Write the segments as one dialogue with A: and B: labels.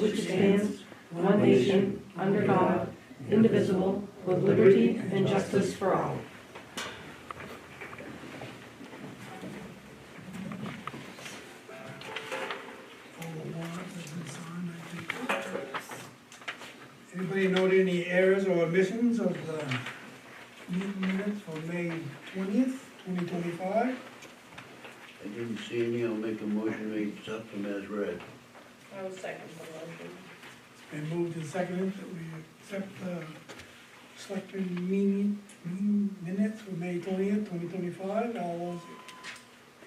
A: which stands, one nation, under God, indivisible, with liberty and justice for all.
B: Anybody note any errors or omissions of the meeting minutes for May 20th, 2025?
C: I didn't see any, I'll make a motion to accept them as read.
D: I will second the motion.
B: It's been moved and seconded that we accept the Selectman meeting minutes for May 20th, 2025. All those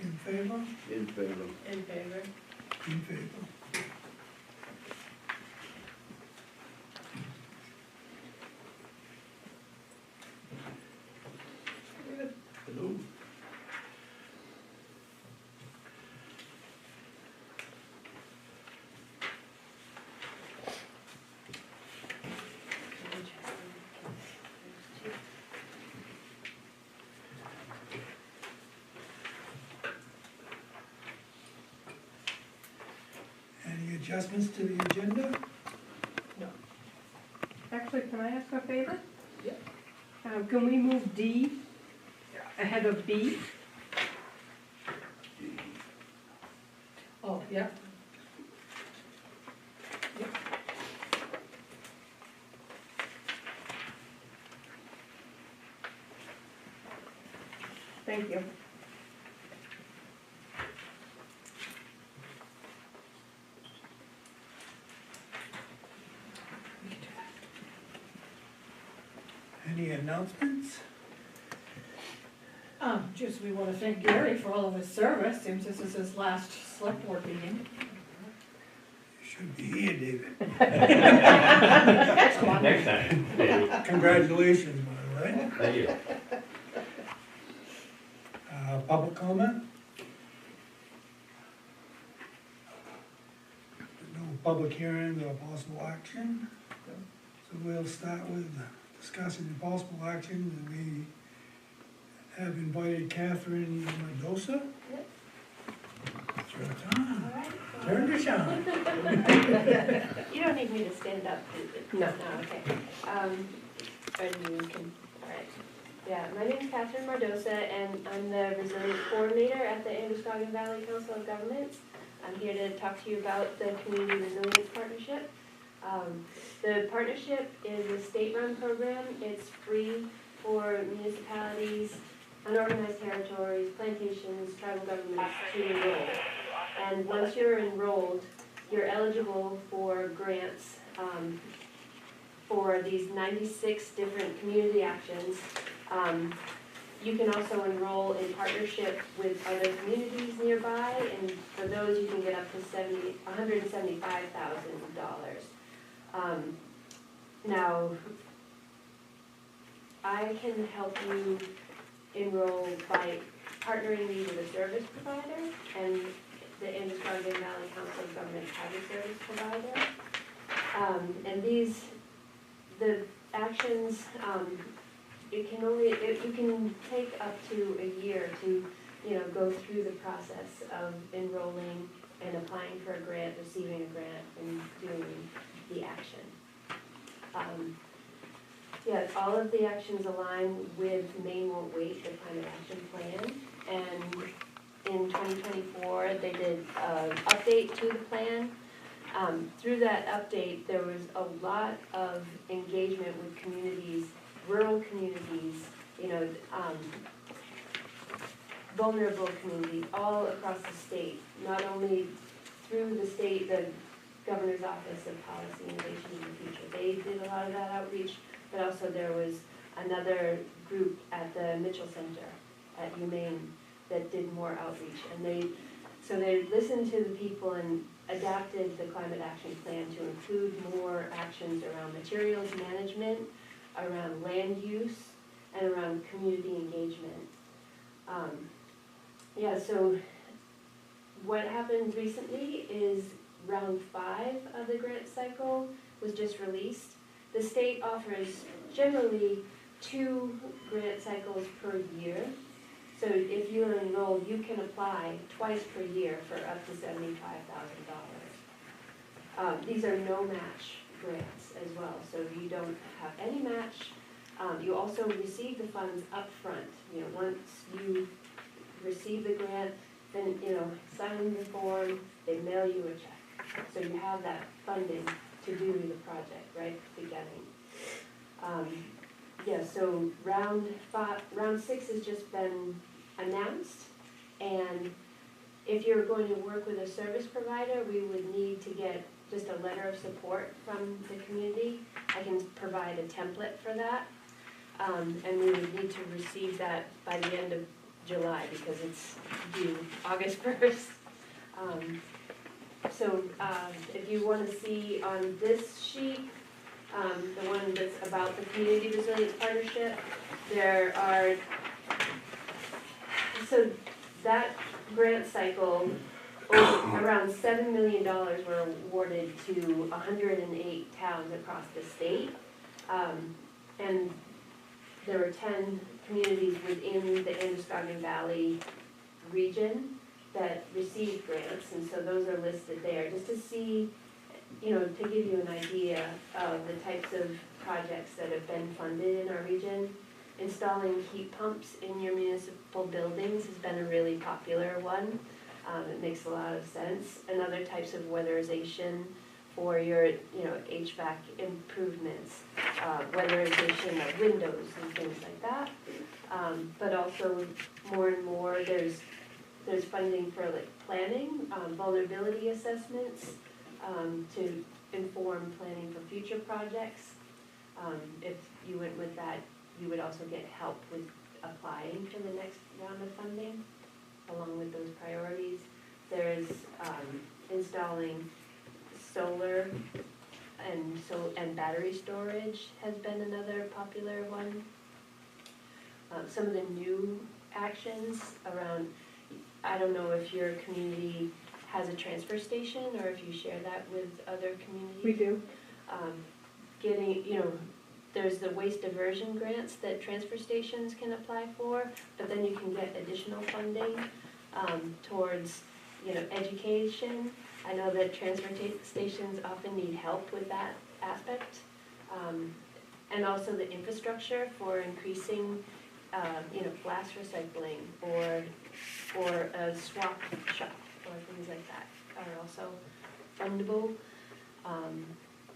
B: in favor?
C: In favor.
D: In favor?
B: In favor.
C: Hello.
B: Any adjustments to the agenda?
A: Actually, can I ask a favor?
D: Yep.
A: Can we move D ahead of B?
D: Oh, yeah.
A: Thank you.
B: Any announcements?
E: Just we want to thank Gary for all of his service, seems this is his last select board meeting.
B: You should be here, David.
E: Next one.
F: Next time.
B: Congratulations, by the way.
F: Thank you.
B: Public comment? No public hearings or possible action. So we'll start with discussing the possible actions, and we have invited Catherine Mendoza.
D: Yep.
B: It's your time.
D: All right.
B: Turn to shine.
D: You don't need me to stand up, do you?
A: No.
D: No, okay. And you can, all right. Yeah, my name's Catherine Mendoza, and I'm the Resilience Coordinator at the Androscoggin Valley Council of Governments. I'm here to talk to you about the Community Resilience Partnership. The partnership is a state-run program. It's free for municipalities, unorganized territories, plantations, tribal governments to enroll. And once you're enrolled, you're eligible for grants for these 96 different community actions. You can also enroll in partnership with other communities nearby, and for those you can get up to $175,000. Now, I can help you enroll by partnering me with a service provider, and the Androscoggin Valley Council of Governments has a service provider. And the actions, you can take up to a year to, go through the process of enrolling and applying for a grant, receiving a grant, and doing the action. All of the actions align with Maine Won't Wait, the climate action plan. And in 2024, they did an update to the plan. Through that update, there was a lot of engagement with communities, rural communities, vulnerable communities all across the state, not only through the state, the Governor's Office of Policy Innovation in the Future. They did a lot of that outreach, but also there was another group at the Mitchell Center at UMaine that did more outreach. And they listened to the people and adapted the climate action plan to include more actions around materials management, around land use, and around community engagement. So what happened recently is round 5 of the grant cycle was just released. The state offers generally 2 grant cycles per year. So if you're enrolled, you can apply twice per year for up to $75,000. These are no match grants as well, so you don't have any match. You also receive the funds up front. You know, once you receive the grant, then, you know, sign the form, they mail you a check. So you have that funding to do the project right at the beginning. Yeah, so round 6 has just been announced, and if you're going to work with a service provider, we would need to get just a letter of support from the community. I can provide a template for that, and we would need to receive that by the end of July because it's due August 1st. So if you want to see on this sheet, the one that's about the Community Resilience Partnership, there are, so that grant cycle, around $7 million were awarded to 108 towns across the state. And there were 10 communities within the Androscoggin Valley region that received grants, and so those are listed there, just to see, you know, to give you an idea of the types of projects that have been funded in our region. Installing heat pumps in your municipal buildings has been a really popular one. It makes a lot of sense. And other types of weatherization for your, you know, HVAC improvements, weatherization of windows and things like that. But also more and more, there's funding for like planning, vulnerability assessments, to inform planning for future projects. If you went with that, you would also get help with applying for the next round of funding, along with those priorities. There's installing solar and battery storage has been another popular one. Some of the new actions around, I don't know if your community has a transfer station or if you share that with other communities.
E: We do.
D: Getting, you know, there's the waste diversion grants that transfer stations can apply for, but then you can get additional funding towards, you know, education. I know that transfer stations often need help with that aspect. And also the infrastructure for increasing, you know, glass recycling or a swap shop or things like that are also fundable.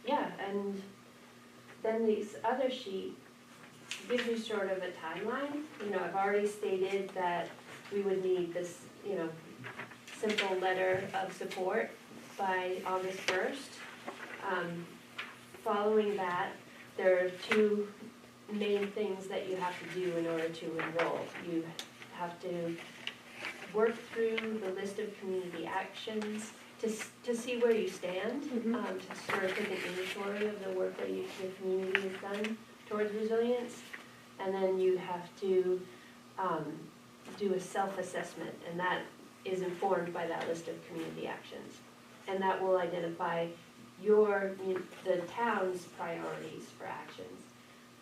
D: Yeah, and then this other sheet gives you sort of a timeline. You know, I've already stated that we would need this, you know, simple letter of support by August 1st. Following that, there are 2 main things that you have to do in order to enroll. You have to work through the list of community actions to see where you stand, to sort of take an inventory of the work that your community has done towards resilience. And then you have to do a self-assessment, and that is informed by that list of community actions. And that will identify the town's priorities for actions.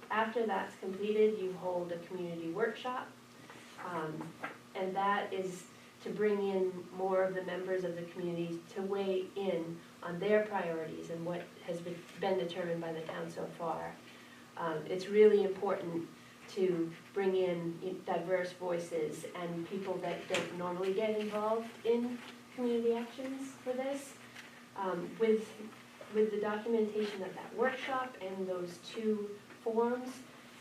D: After that's completed, you hold a community workshop, and that is to bring in more of the members of the community to weigh in on their priorities and what has been determined by the town so far. It's really important to bring in diverse voices and people that don't normally get involved in community actions for this. With the documentation of that workshop and those 2 forms,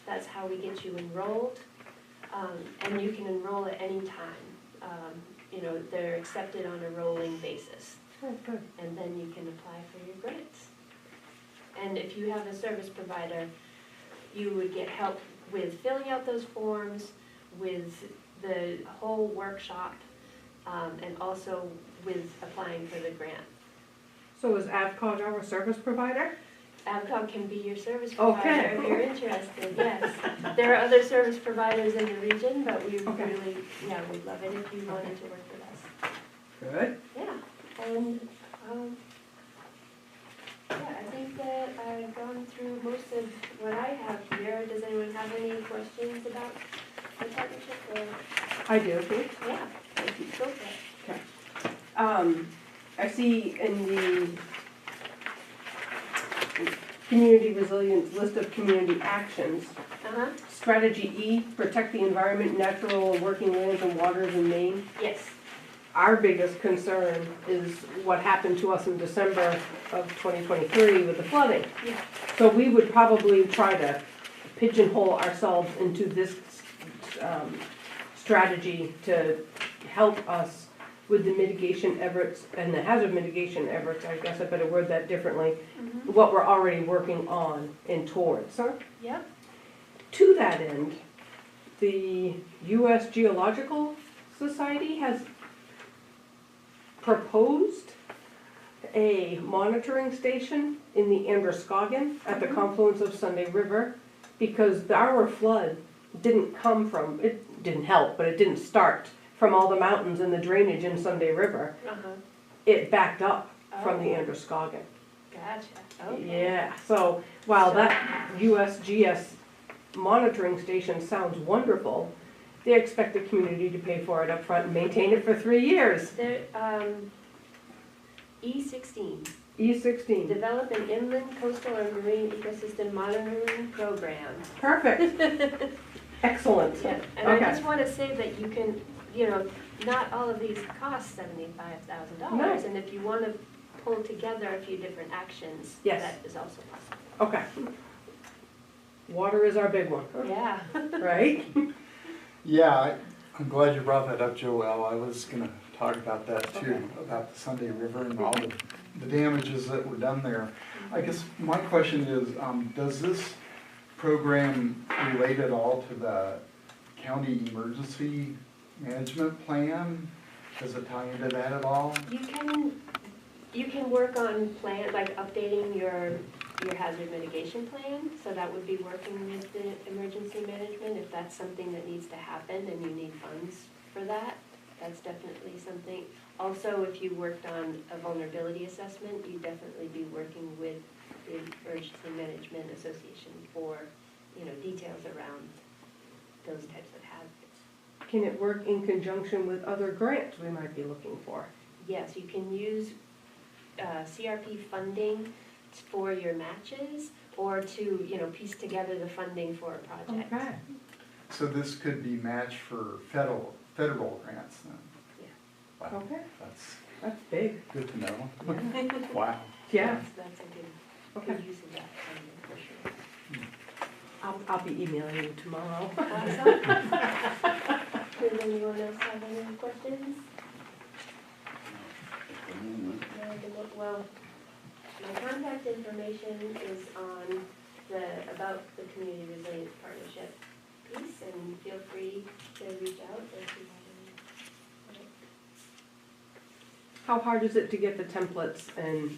D: that's how we get you enrolled. And you can enroll at any time. You know, they're accepted on a rolling basis.
E: Good.
D: And then you can apply for your grants. And if you have a service provider, you would get help with filling out those forms, with the whole workshop, and also with applying for the grant.
E: So is AVCOG our service provider?
D: AVCOG can be your service provider
E: Okay.
D: if you're interested, yes. There are other service providers in the region, but we really, yeah, we'd love it if you wanted to work with us.
E: Good.
D: Yeah, and, yeah, I think that I've gone through most of what I have here. Does anyone have any questions about the partnership or?
E: I do, okay.
D: Yeah, go for it.
E: I see in the
A: community resilience list of community actions.
D: Uh-huh,
A: Strategy E, protect the environment, natural and working lands and waters in Maine.
D: yes,
A: Our biggest concern is what happened to us in December of 2023 with the flooding.
D: yeah,
A: So we would probably try to pigeonhole ourselves into this strategy to help us with the mitigation efforts and the hazard mitigation efforts, I guess I better word that differently,
D: mhm,
A: what we're already working on and towards. So
D: yep,
A: to that end, the U.S. Geological Society has proposed a monitoring station in the Androscoggin at the confluence of Sunday River, because our flood didn't come from, it didn't help, but it didn't start from all the mountains and the drainage in Sunday River.
D: uh-huh,
A: It backed up from the
D: Oh.
A: Androscoggin.
D: gotcha, okay.
A: Yeah, so while that USGS monitoring station sounds wonderful, they expect the community to pay for it up front and maintain it for 3 years.
D: There, E16,
A: E16,
D: develop an inland coastal or marine ecosystem monitoring program.
A: perfect. Excellent.
D: Yeah, and I
A: Okay.
D: just wanna say that you can, you know, not all of these cost $75,000, and if you wanna pull together a few different actions,
A: Yes.
D: that is also possible.
A: Okay. Water is our big one,
D: Yeah.
A: right?
F: Yeah, I'm glad you brought that up, Joel. I was gonna talk about that too,
A: Okay.
F: about the Sunday River and all the damages that were done there. I guess my question is, does this program relate at all to the county emergency management plan? Does it tie into that at all?
D: You can work on plan, like updating your hazard mitigation plan, so that would be working with the emergency management, if that's something that needs to happen and you need funds for that, that's definitely something. Also, if you worked on a vulnerability assessment, you'd definitely be working with the Emergency Management Association for, you know, details around those types of hazards.
A: Can it work in conjunction with other grants we might be looking for?
D: Yes, you can use CRP funding for your matches, or to, you know, piece together the funding for a project.
A: Okay.
F: So this could be matched for federal grants then?
D: Yeah.
F: Wow,
A: Okay,
F: that's
A: that's big.
F: good to know.
D: Yeah.
F: Wow.
A: Yeah,
D: That's a
A: okay.
D: good use of that funding for sure.
A: I'll be emailing you tomorrow.
D: Awesome. Does anyone else have any questions? No, well, my contact information is on about the Community Resilience Partnership piece, and feel free to reach out if you have any.
A: How hard is it to get the templates and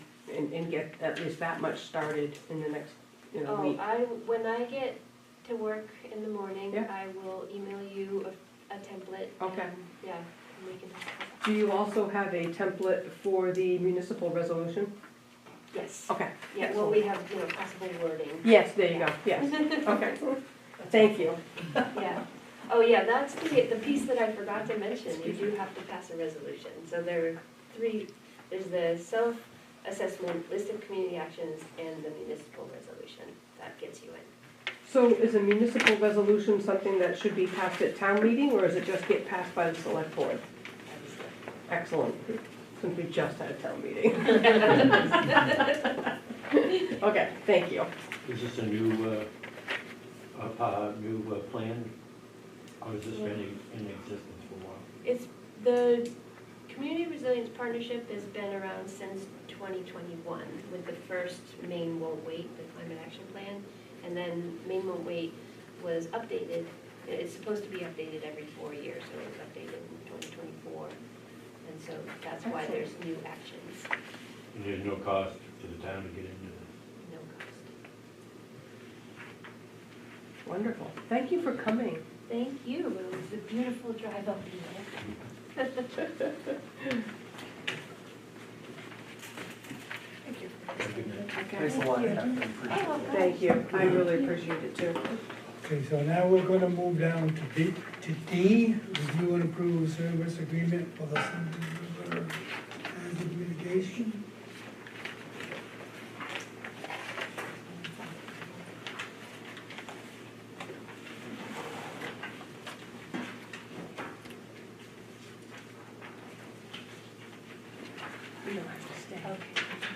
A: get at least that much started in the next, week?
D: When I get to work in the morning,
A: Yeah.
D: I will email you a template.
A: Okay.
D: And, yeah, and we can talk about that.
A: Do you also have a template for the municipal resolution?
D: Yes.
A: Okay.
D: Yeah, well, we have, possible wording.
A: Yes, there you go, yes, okay. Thank you.
D: Yeah. Oh, yeah, that's the piece that I forgot to mention. You do have to pass a resolution. So there are three, there's the self-assessment, list of community actions, and the municipal resolution. That gets you in.
A: So is a municipal resolution something that should be passed at town meeting, or does it just get passed by the select board? Excellent, since we just had a town meeting. Okay, thank you.
G: Is this a new plan, or has this been in existence for a while?
D: It's, the Community Resilience Partnership has been around since 2021 with the first Maine Won't Wait, the climate action plan. And then Maine Won't Wait was updated. It's supposed to be updated every 4 years, so it was updated in 2024. And so that's why there's new actions,
G: And there's no cost to the town to get into this?
D: no cost.
A: Wonderful, thank you for coming.
D: Thank you, it was a beautiful drive up here.
G: Have a good night.
F: Thanks a lot, Catherine. Appreciate it.
A: Thank you, I really appreciate it too.
B: Okay, so now we're gonna move down to D, review and approve service agreement for the Sunday River hazard mitigation.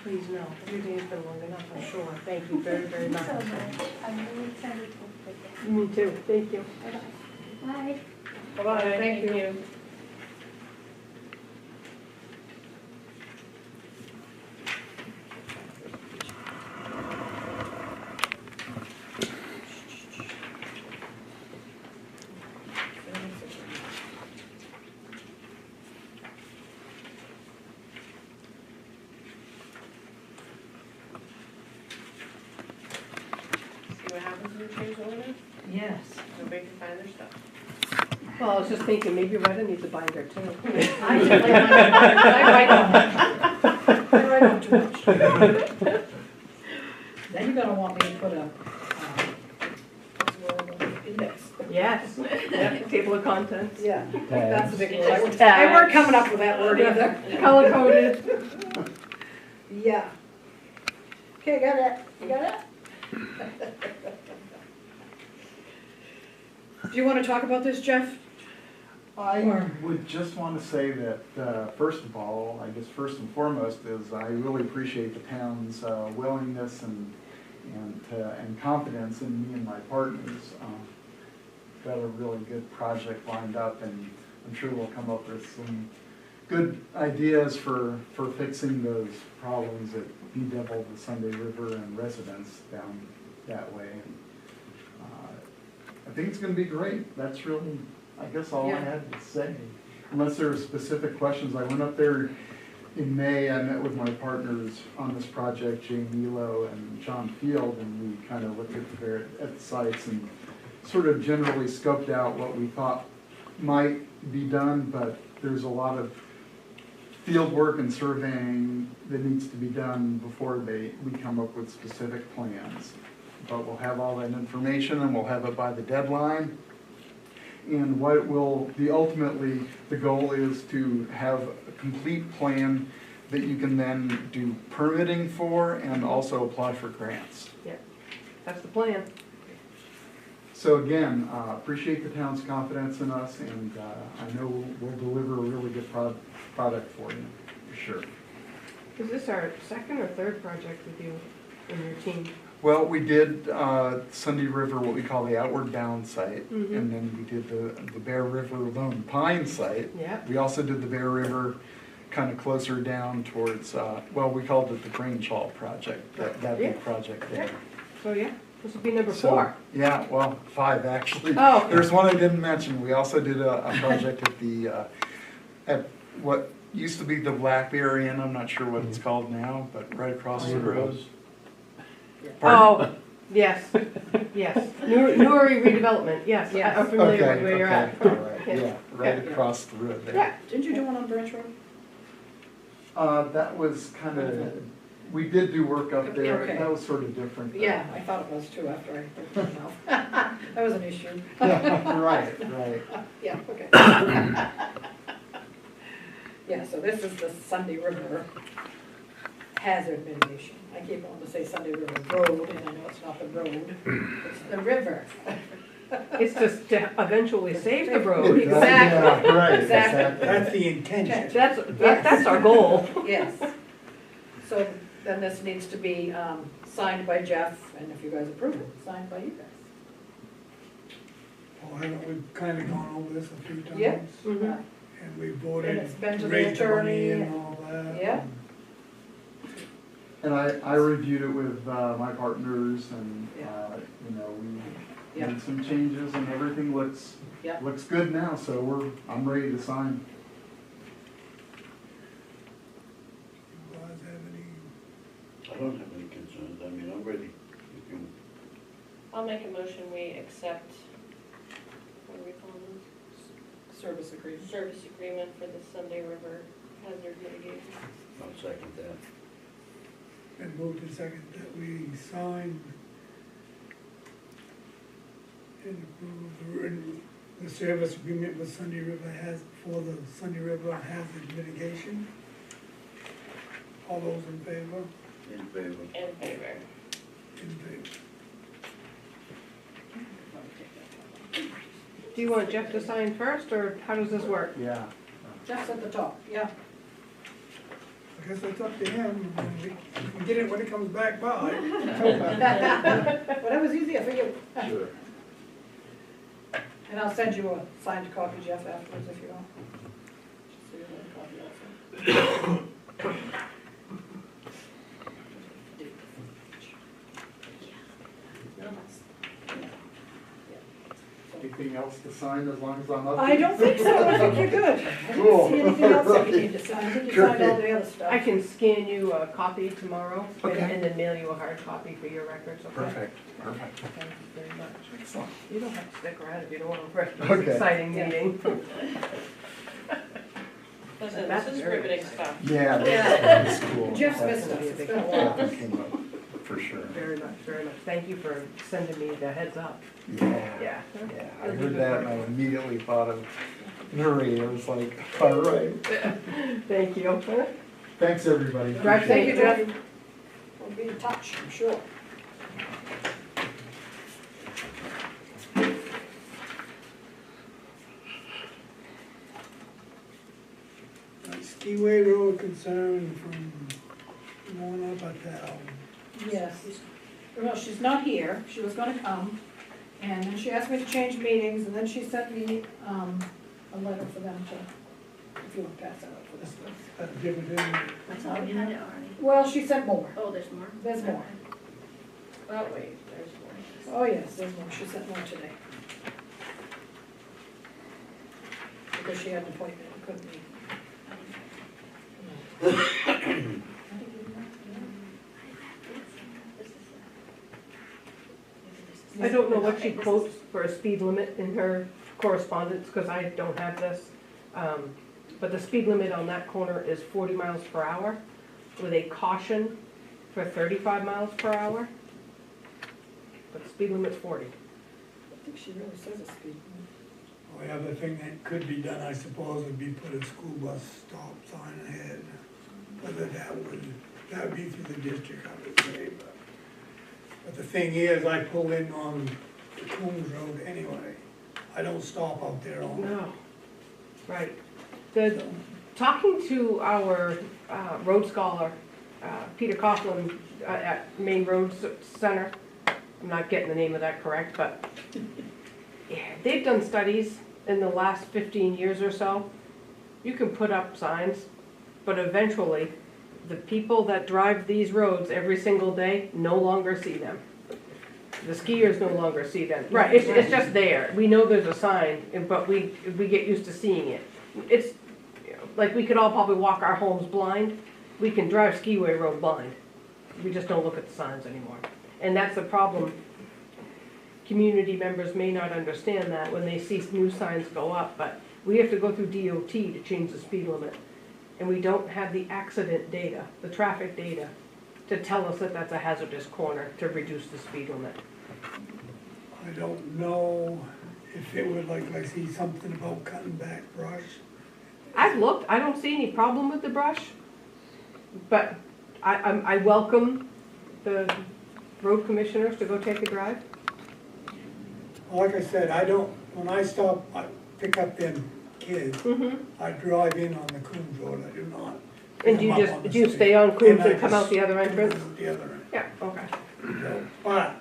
A: Please, no, your day's been long enough, I'm sure. Thank you very, very much.
H: So much. I'm really excited to work with you.
A: Me too, thank you.
H: Bye.
A: Bye-bye, thank you.
E: See what happens when you change order? Yes. Nobody can find their stuff.
A: Well, I was just thinking, maybe Retta needs a binder too.
E: I write on too much. Then you're gonna want me to put a, what's the word, index.
A: Yes, yeah, table of contents.
E: Yeah, that's a big word.
A: Tags.
E: I weren't coming up with that word either.
A: Color coded.
E: Yeah. Okay, got it, you got it? Do you wanna talk about this, Jeff?
F: I
E: Or-
F: would just want to say that, first of all, I guess first and foremost is I really appreciate the town's willingness and confidence in me and my partners. Got a really good project lined up, and I'm sure we'll come up with some good ideas for fixing those problems that bedevil the Sunday River and residents down that way. And, I think it's gonna be great. That's really, I guess, all I
E: Yeah.
F: had to say. Unless there are specific questions. I went up there in May, I met with my partners on this project, Jay Milo and John Field, and we kind of looked at the sites and sort of generally scoped out what we thought might be done, but there's a lot of field work and surveying that needs to be done before we come up with specific plans. But we'll have all that information and we'll have it by the deadline. And what will be ultimately, the goal is to have a complete plan that you can then do permitting for and also apply for grants.
A: That's the plan.
F: So again, appreciate the town's confidence in us, and I know we'll deliver a really good product for you, for sure.
A: Is this our second or third project with you and your team?
F: Well, we did Sunday River, what we call the Outward Bound site,
A: Mhm.
F: and then we did the Bear River Lone Pine site.
A: Yeah.
F: We also did the Bear River kind of closer down towards, well, we called it the Grange Hall project, that
A: Yeah.
F: big project there.
A: So, yeah, this will be number
F: So,
A: 4.
F: Yeah, well, 5 actually.
A: Oh.
F: There's one I didn't mention. We also did a project at the, at what used to be the Blackberry Inn, I'm not sure what it's called now, but right across the road. Pardon?
A: Oh, yes, yes. Newry redevelopment, yes,
E: Yes.
A: I'm familiar with
F: Okay,
A: where you're
F: okay,
A: at.
F: all right, yeah, right
E: Yeah.
F: across the road there.
A: Yeah,
E: Didn't you do one on Branch Road?
F: That was kind of, we did do work up there,
E: Okay.
F: that was sort of different. though.
E: Yeah, I thought it was too after I heard my mouth. That was an issue.
F: Yeah, right, right.
E: Yeah, okay. Yeah, so this is the Sunday River hazard mitigation. I keep wanting to say Sunday River Road, and I know it's not the road, it's the river.
A: it's just to eventually save the road.
E: Exactly.
F: Yeah, right,
E: Exactly.
F: exactly.
B: That's the intention.
A: That's our goal.
E: Yes. So then this needs to be signed by Jeff, and if you guys approve it, signed by you guys.
B: Well, we've kind of gone over this a few times.
E: Yeah.
A: Mhm.
B: And we voted,
E: And it's been to the
B: raised the money
E: attorney.
B: and all that.
E: Yeah.
F: And I reviewed it with my partners, and,
E: Yeah.
F: you know, we
E: Yeah.
F: made some changes, and everything looks
E: Yeah.
F: good now, so I'm ready to sign.
B: You guys have any,
C: I don't have any concerns, I mean, I'm ready. If you-
D: I'll make a motion, we accept, what do we call them?
E: Service agreement.
D: Service agreement for the Sunday River hazard mitigation.
C: I'll second that.
B: and moved to second that we sign and approve the service agreement with Sunday River for the Sunday River hazard mitigation. All those in favor?
C: In favor.
D: In favor.
B: In favor.
A: Do you want Jeff to sign first, or how does this work?
F: Yeah.
E: Jeff's at the top, yeah.
B: I guess that's up to him, we can get it when it comes back by.
E: Whatever's easier for you.
F: Sure.
E: And I'll send you a signed copy, Jeff, afterwards if you want. Just so you have a copy also.
F: Anything else to sign as long as I'm up?
E: I don't think so, I think you're good. I
F: Cool.
E: didn't see anything else that you need to sign, I think you signed all the other stuff.
A: I can scan you a copy tomorrow and-
F: Okay.
A: and then mail you a hard copy for your records, okay?
F: Perfect, perfect.
A: Thank you very much. Excellent. You don't have to stick around if you don't want to rest this
F: Okay.
A: exciting
E: Yeah.
A: meeting.
I: Listen,
A: That's
I: this is
A: very
I: riveting stuff.
F: Yeah,
E: Yeah.
F: that's cool.
E: Jeff's
F: That-
E: missed us,
A: be a
E: it's
A: big
E: been a while.
F: that came up, for sure.
A: Very much, very much. Thank you for sending me the heads up.
F: Yeah,
A: Yeah.
F: yeah, I heard that and I immediately thought of Newry, I was like, all right.
A: Thank you.
F: Thanks, everybody.
A: Drive
F: Appreciate
E: Thank
A: safe,
E: you,
F: it.
E: Jeff. We'll be in touch, I'm sure.
B: Skiway Road concern from going up at that.
E: Yes. Well, she's not here, she was gonna come, and then she asked me to change meetings, and then she sent me, a letter for them to, if you want to pass that out for this one.
B: That's different than,
H: I thought we had it already.
E: Well, she sent more,
H: Oh, there's more?
E: there's more.
I: Oh, wait, there's more.
E: Oh, yes, there's more, she sent more today. Because she had an appointment, couldn't be.
A: I don't know what she quotes for a speed limit in her correspondence, because I don't have this. But the speed limit on that corner is 40 miles per hour with a caution for 35 miles per hour. But the speed limit's 40.
E: I think she really says a speed limit.
B: the other thing that could be done, I suppose, would be put a school bus stop sign ahead. Whether that would be through the district, I would say, but the thing is, I pull in on the Coombs Road anyway. I don't stop out there on.
A: No, right. Talking to our road scholar, Peter Coughlin, at Main Road Center, I'm not getting the name of that correct, but yeah, they've done studies in the last 15 years or so. You can put up signs, but eventually, the people that drive these roads every single day no longer see them. The skiers no longer see them. Right, it's just there. We know there's a sign, but we get used to seeing it. It's, you know, like we could all probably walk our homes blind. We can drive Skiway Road blind. We just don't look at the signs anymore. And that's the problem. Community members may not understand that when they see new signs go up, but we have to go through DOT to change the speed limit. And we don't have the accident data, the traffic data, to tell us that that's a hazardous corner to reduce the speed limit.
B: I don't know if it would, like, I see something about cutting back brush.
A: I've looked, I don't see any problem with the brush, but I welcome the road commissioners to go take a drive.
B: Like I said, when I stop, I pick up them kids, I drive in on the Coombs Road, I do not.
A: And do
B: come
A: you
B: up on the
A: do you
B: street.
A: stay on Coombs
B: I
A: and come out the other entrance?
B: The other end.
A: Yeah, okay.
B: So, but,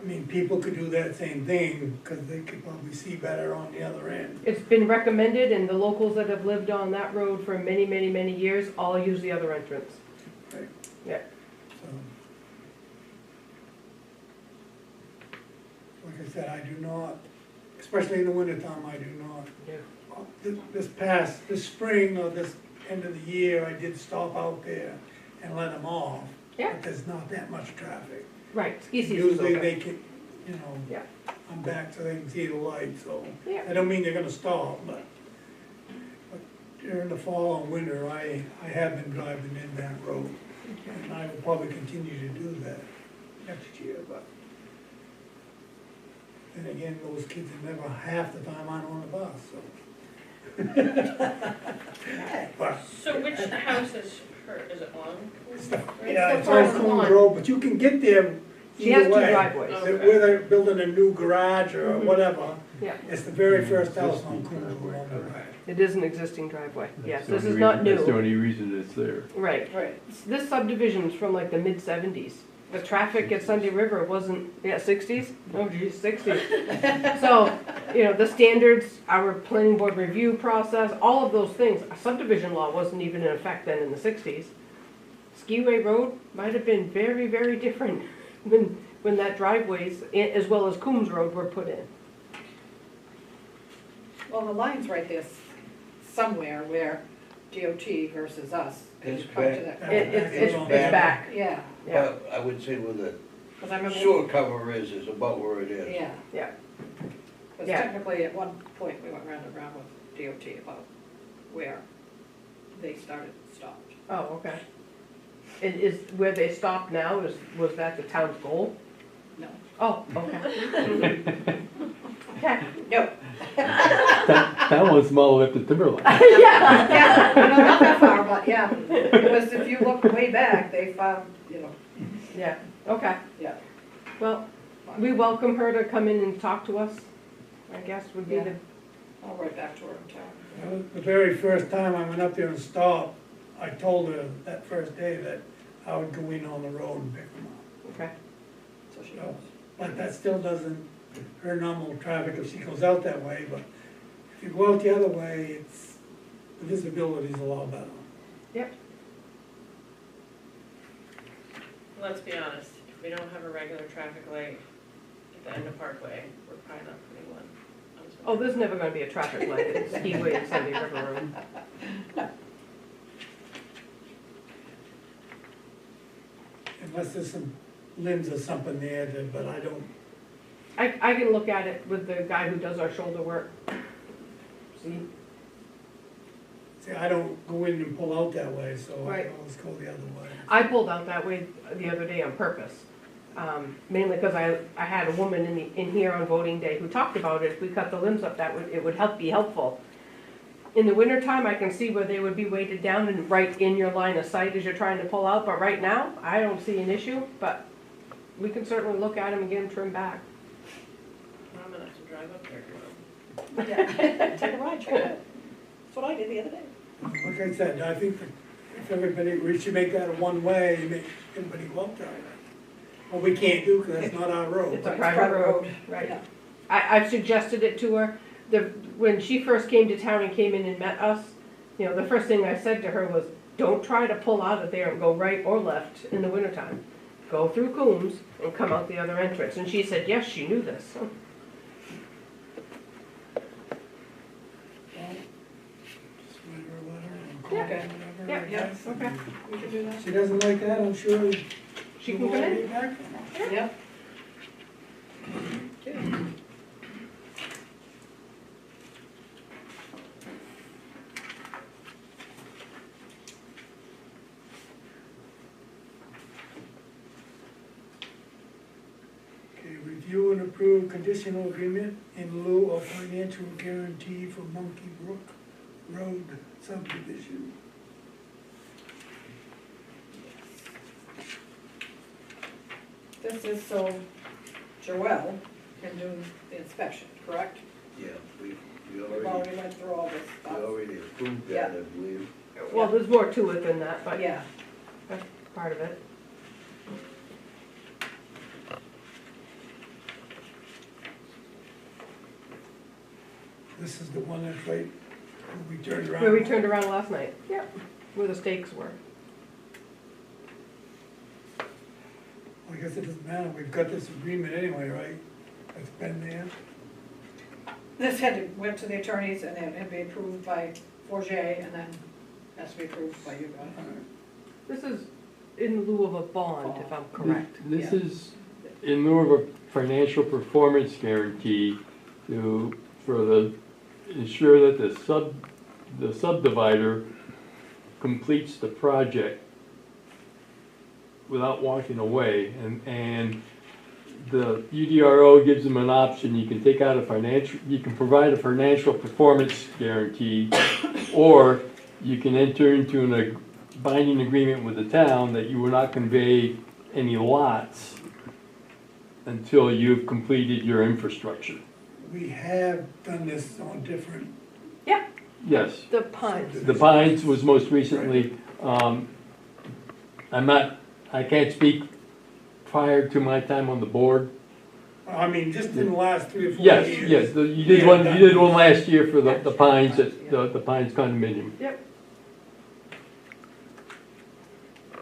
B: I mean, people could do that same thing, because they could probably see better on the other end.
A: It's been recommended, and the locals that have lived on that road for many, many, many years all use the other entrance.
B: Right.
A: Yeah.
B: So, like I said, I do not, especially in the wintertime, I do not.
A: Yeah.
B: This spring or this end of the year, I did stop out there and let them off.
A: Yeah.
B: But there's not that much traffic.
A: Right, ski season's
B: Usually
A: okay.
B: they can, you know,
A: Yeah.
B: I'm back so they can see the light, so.
A: Yeah.
B: I don't mean they're gonna stop, but during the fall and winter, I have been driving in that road. And I will probably continue to do that next year, but then again, those kids are never half the time I'm on the bus, so. But,
I: So which house is her, is it on?
B: yeah, it's
A: the
B: on
A: first
B: Coombs
A: one.
B: Road, but you can get there
A: She has
B: either
A: two
B: way.
A: driveways.
I: Okay.
B: Whether they're building a new garage or whatever,
A: Yeah.
B: it's the very first house on Coombs Road on the right.
A: It is an existing driveway, yes,
G: That's the
A: this
G: only
A: is not
G: reason- That's the
A: new.
G: only reason it's there.
A: Right,
E: Right.
A: this subdivision's from like the mid-70s. The traffic at Sunday River wasn't, yeah, 60s? Oh geez, 60s. So, you know, the standards, our planning board review process, all of those things, a subdivision law wasn't even in effect then in the 60s. Skiway Road might have been very, very different when that driveways, as well as Coombs Road, were put in.
E: Well, the line's right there somewhere where DOT versus us. as you
C: It's
E: come to
C: back.
E: that.
A: It's back,
E: Yeah,
A: yeah.
C: But I would say where the
E: because I remember.
C: sewer cover is about where it is.
E: Yeah.
A: Yeah.
E: Because
A: Yeah.
E: technically, at one point, we went round and round with DOT about where they started and stopped.
A: Oh, okay. And is, where they stop now, was that the town's goal?
E: No.
A: Oh, okay. Okay.
E: No.
G: That one's small at the timberline.
A: Yeah.
E: Yeah, no, not that far, but yeah. It was, if you look way back, they found,
A: Yeah, okay.
E: yeah.
A: Well, we welcome her to come in and talk to us, I guess would be the,
E: I'll write back to her and tell her.
B: Well, the very first time I went up there and stopped, I told her that first day that I would go in on the road and pick them up.
A: okay.
E: So she
B: So,
E: knows.
B: but that still doesn't, her normal traffic if she goes out that way, but if you go out the other way, it's, the visibility's a lot better.
I: Let's be honest, if we don't have a regular traffic light at the end of Parkway, we're probably not putting one. on Sunday.
A: Oh, there's never gonna be a traffic light at Skiway and Sunday River Road.
B: Unless there's some limbs or something there, but I don't,
A: I can look at it with the guy who does our shoulder work. See,
B: see, I don't go in and pull out that way, so I
A: Right.
B: always go the other way.
A: I pulled out that way the other day on purpose. Mainly because I had a woman in here on voting day who talked about it, if we cut the limbs up, it would be helpful. In the wintertime, I can see where they would be weighted down and right in your line of sight as you're trying to pull out, but right now, I don't see an issue, but we can certainly look at them and get them trimmed back.
I: I'm gonna have to drive up there tomorrow.
E: Yeah. Take a ride, check it out. That's what I did the other day.
B: Like I said, I think that if everybody, we should make that a one-way, make everybody go up there. Well, we can't do, because that's not our road.
A: It's a
E: Right,
A: private road, right.
E: Yeah.
A: I've suggested it to her. When she first came to town and came in and met us, you know, the first thing I said to her was, don't try to pull out of there and go right or left in the wintertime. Go through Coombs and come out the other entrance. And she said, yes, she knew this.
B: Well, just write her a letter and call
A: Yeah.
B: her, whatever.
A: Yeah,
B: I
A: yeah,
B: guess.
A: okay.
E: We can do that.
B: If she doesn't like that, I'm sure
A: She can come in.
B: back.
E: Yeah.
B: Okay, review and approve conditional agreement in lieu of financial guarantee for Monkey Brook Road subdivision.
E: This is so Joelle can do the inspection, correct?
C: Yeah, we
E: We've
C: already,
E: already went through all this
C: we
E: stuff.
C: already approved
E: Yeah.
C: that, I believe.
A: Well, there's more to it than that, but
E: Yeah,
A: that's part of it.
B: This is the one that's right, where we turned around.
A: Where we turned around last night. Yep. Where the stakes were.
B: I guess it doesn't matter, we've got this agreement anyway, right? It's been there.
E: this went to the attorneys and it had to be approved by W.H.A.T and then has to be approved by you guys.
A: This is in lieu of a bond, if I'm correct.
G: This
E: Yeah.
G: is in lieu of a financial performance guarantee ensure that the subdivider completes the project without walking away, and the UDRO gives them an option. You can take out you can provide a financial performance guarantee, or you can enter into a binding agreement with the town that you will not convey any lots until you've completed your infrastructure.
B: We have done this on different.
A: Yeah.
G: Yes.
A: The Pines.
G: The Pines was most recently, I can't speak prior to my time on the board.
B: I mean, just in the last 3 or 4
G: Yes,
B: years.
G: yes, you did one last year for the Pines, the Pines condominium.
A: Yep.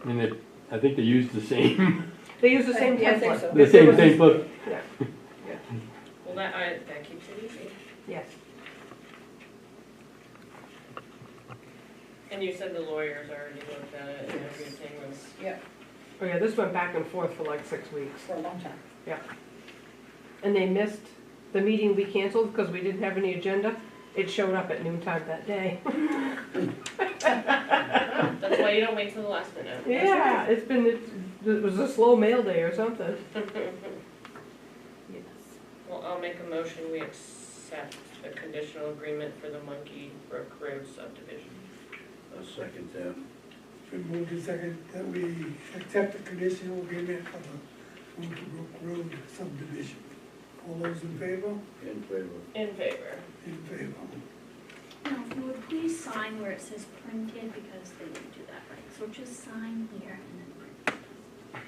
G: And I think they used the same,
A: They use the same
E: Yeah, I think
A: template.
E: so.
G: the same book.
A: Yeah,
I: Well, that keeps it easy.
A: yes.
I: And you said the lawyers already looked at it and everything was,
E: Yeah,
A: Oh yeah, this went back and forth for like 6 weeks.
E: for a long time.
A: And they missed the meeting we canceled because we didn't have any agenda. It showed up at noon time that day.
I: that's why you don't wait till the last minute.
A: Yeah, it was a slow mail day or something.
I: Well, I'll make a motion, we accept the conditional agreement for the Monkey Brook Road subdivision.
C: I'll second that.
B: Been moved and seconded that we accept the conditional agreement for the Monkey Brook Road subdivision. All those in favor?
C: In favor.
I: In favor.
B: In favor.
H: Now, if you would please sign where it says printed, because they didn't do that right. So just sign here and then print.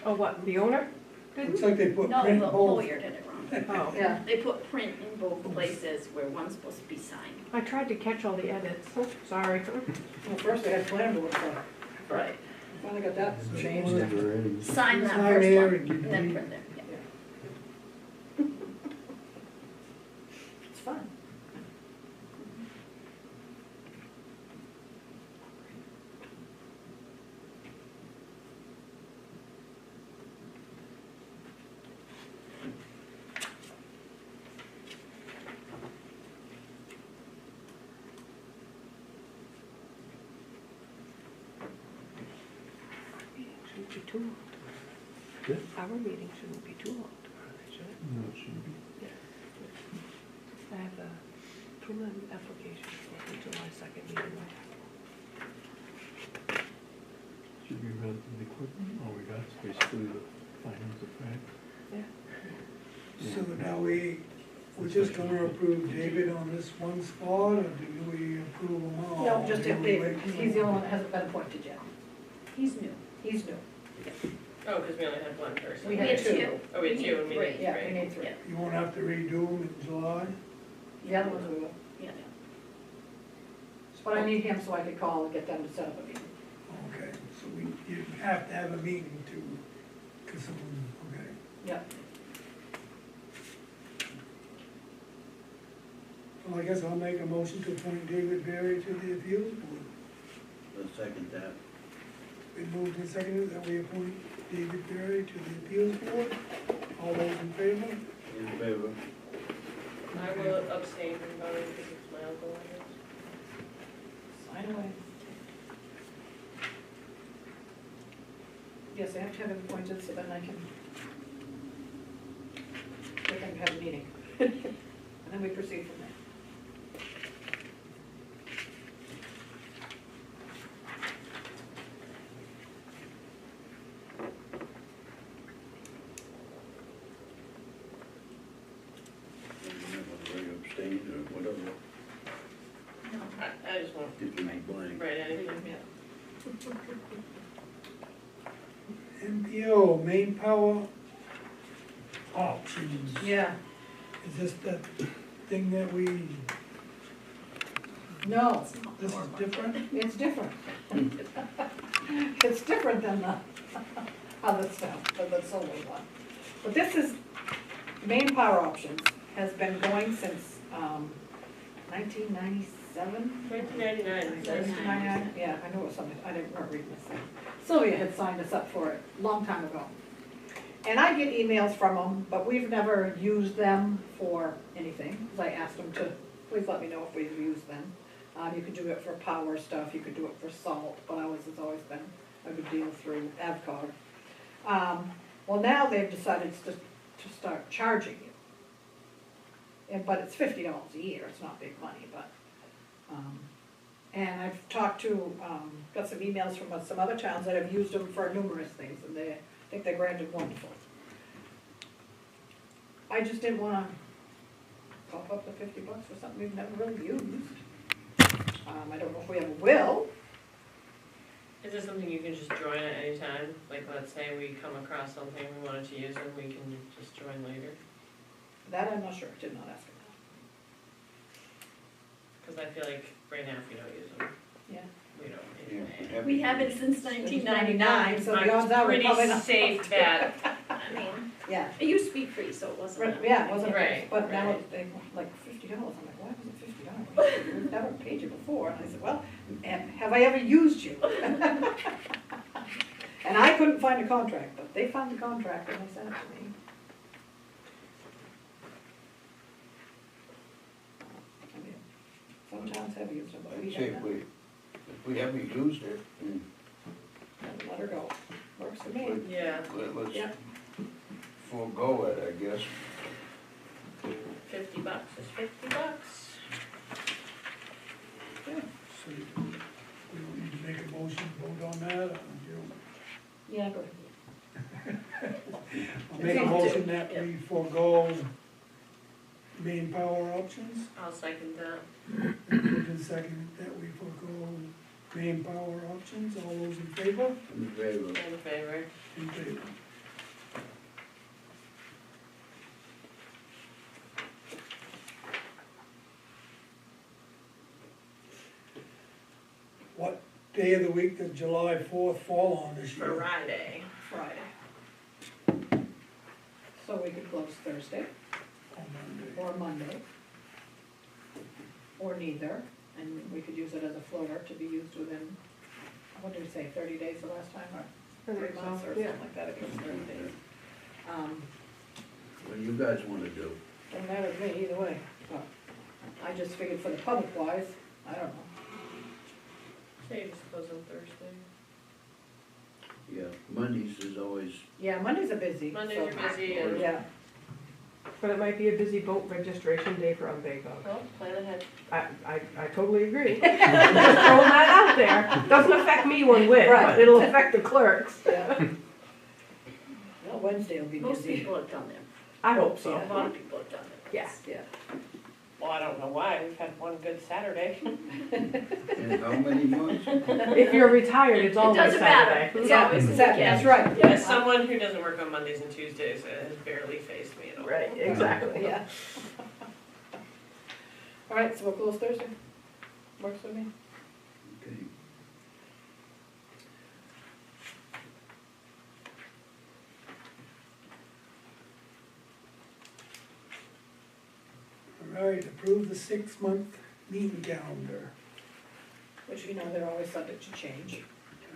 A: Oh, what, the owner?
B: Looks like they put
H: No,
B: print
H: the
B: both.
H: lawyer did it wrong.
A: Oh,
E: Yeah.
H: They put print in both places where one's supposed to be signed.
A: I tried to catch all the edits. Oh, sorry.
E: Well, first they had plan board for it.
H: Right.
E: Finally got that
B: So
E: changed.
B: we'll-
H: Sign that
B: Sign
H: first
B: there
H: one,
B: and you
H: and then
B: need-
H: print there, yeah.
E: It's fun.
A: Shouldn't be too long.
G: Yeah.
A: Our meeting shouldn't be too long, should it?
G: No, it shouldn't be.
A: I have the preliminary application for the July 2nd meeting.
G: Should be relatively quick. All we got is basically the findings of fact.
B: So now we're just gonna approve David on this one spot, or do we approve them all?
E: No, just
B: Do
E: if
B: we
E: they,
B: wait
E: he's the only one that hasn't been appointed yet.
H: He's new.
E: He's new.
I: Oh, because we only had one person.
E: We
H: We
E: had
H: had
E: two.
H: two.
I: Oh, we had two and we
H: Three.
I: need
E: Yeah, we
I: three.
E: need three.
H: Yeah.
B: You won't have to redo them in July?
E: The other ones we will.
H: Yeah.
E: But I need him so I could call and get them to set up a meeting.
B: Okay, so you have to have a meeting to, cause someone, okay.
E: Yep.
B: Well, I guess I'll make a motion to appoint David Berry to the appeals board.
C: I'll second that.
B: Been moved and seconded that we appoint David Berry to the appeals board. All those in favor?
C: In favor.
I: I will abstain from voting because it's my uncle.
E: Sign away. Yes, I have to have him appointed so then I can get them to have a meeting. And then we proceed from there.
C: Whether you abstain or whatever,
I: I just won't
C: if you make blank.
I: write anything.
B: MPO, main power options.
E: Yeah,
B: Is this that thing that we,
E: no,
B: this is different?
E: it's different. It's different than the other stuff, than the solar one. But this is, main power options has been going since, 1997?
I: 1999, it says.
E: 1999, yeah, I know it was something, I didn't remember reading this thing. Sylvia had signed us up for it a long time ago. And I get emails from them, but we've never used them for anything, because I asked them to, please let me know if we've used them. You could do it for power stuff, you could do it for salt, but ours has always been a good deal through AvCog. Well, now they've decided to start charging you. But it's $50 a year, it's not big money, but, and I've talked to, got some emails from some other towns that have used them for numerous things, and they think they're grand and wonderful. I just didn't wanna cough up the $50 for something we've never really used. I don't know if we ever will.
I: Is this something you can just join at any time? Like, let's say we come across something we wanted to use and we can just join later?
E: That I'm not sure, did not ask him
I: Cause I feel like right now if we don't use them,
E: that. Yeah.
I: we don't need
C: Yeah.
I: them.
H: We haven't since
E: 1999, so the odds are we're
I: Pretty
E: probably not.
I: safe bet.
H: I mean,
E: Yeah,
H: it used to be free, so it wasn't.
E: right, yeah, it wasn't,
I: Right,
E: but now
I: right.
E: they want like $50. I'm like, why was it $50? We've never paid you before. And I said, well, have I ever used you? And I couldn't find a contract, but they found the contract and they sent it to me. I mean, some towns have used them, but we
C: I'd say
E: haven't.
C: if we haven't used it, then
E: Let her go. Works for me.
I: Yeah,
C: let's
E: Yeah.
C: forego it, I guess.
I: $50 is $50.
B: So we don't need to make a motion, vote on that, or you?
E: Yeah, go ahead.
B: I'll make a motion that we forego main power options.
I: I'll second that.
B: Moved and seconded that we forego main power options. All those in favor?
C: In favor.
I: In favor.
B: In favor. What day of the week does July 4th fall on this year?
I: Friday.
E: Friday. So we could close Thursday
B: On Monday.
E: or Monday. Or neither, and we could use it as a floater to be used within, what did we say, 30 days the last time, or
A: I
E: 3
A: think so,
E: months or
A: yeah.
E: something like that, if it was 30 days.
C: What do you guys wanna do?
E: Doesn't matter to me either way, but I just figured for the public wise, I don't know.
I: Say you just close on Thursday.
C: Yeah, Mondays is always,
E: Yeah, Mondays are busy.
I: Mondays
E: so-
I: are busy and,
E: Yeah,
A: But it might be a busy boat registration day for Umbego.
I: well, plan ahead.
A: I totally agree. Just throwing that out there. Doesn't affect me one whit,
E: Right.
A: but it'll affect the clerks.
E: yeah. Well, Wednesday will be
H: Most
E: busy.
H: people have done it.
A: I hope
H: A
A: so.
H: lot of people have done it.
A: Yeah.
E: Yeah.
I: Well, I don't know why, we've had one good Saturday.
C: in how many months?
A: If you're retired, it's
H: It
A: always
H: doesn't matter.
A: Saturday.
H: It's
E: Yeah,
H: always a
E: exactly,
H: weekend.
E: that's right.
I: Yeah, as someone who doesn't work on Mondays and Tuesdays, it has barely faced me at all.
A: Right, exactly.
E: Yeah. All right, so we'll close Thursday. Works for me.
C: Okay.
B: All right, approve the 6-month meeting calendar.
E: Which, you know, they're always subject to change.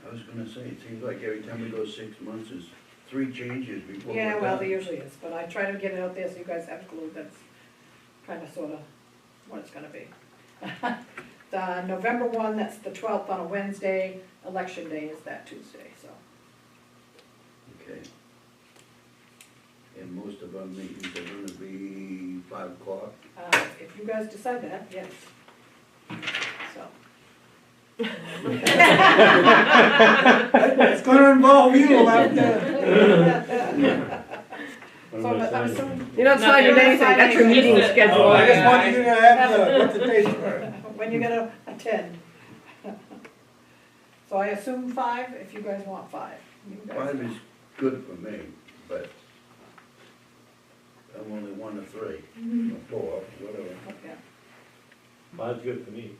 C: I was gonna say, it seems like every time we go 6 months, there's 3 changes before we're
E: Yeah, well,
C: done.
E: there usually is, but I try to get it out there so you guys have a clue that's kind of sort of what it's gonna be. The November one, that's the 12th on a Wednesday, election day is that Tuesday, so.
C: Okay. And most of our meetings are gonna be 5 o'clock.
E: If you guys decide that, yes. So.
B: It's gonna involve you, we'll have to.
E: So I'm assuming,
A: You're not signing
I: Nothing.
A: anything, that's your meeting
I: Just a-
A: schedule.
B: I just wanted you to have what the dates were.
E: when you're gonna attend. So I assume 5, if you guys want 5. You guys-
C: 5 is good for me, but I'm only 1 of 3, or 4, whatever.
E: Yeah.
G: Mine's good for me.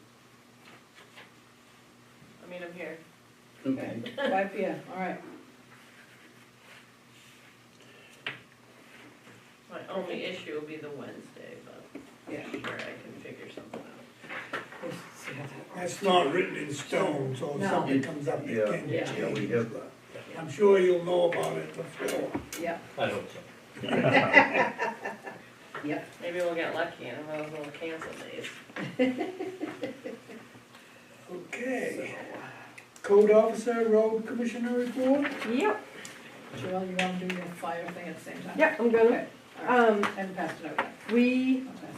I: I mean, I'm here.
C: Okay.
E: 5 PM, all right.
I: My only issue will be the Wednesday, but
E: Yeah.
I: I'm sure I can figure something out.
E: We'll see how that works.
B: That's not written in stone, so if
E: No.
B: something comes up, it
C: Yeah,
B: can
E: Yeah.
C: yeah, we
B: change.
C: have that.
B: I'm sure you'll know about it before.
E: Yeah,
G: I hope so.
E: yep.
I: Maybe we'll get lucky and one of those little cancel days.
B: Okay. Code officer, road commissioner report?
A: Yep,
E: Joel, you wanna do your fire thing at the same time?
A: yep, I'm gonna.
E: Okay, all right.
A: Um,
E: Haven't passed it out yet.
A: we
E: I'll pass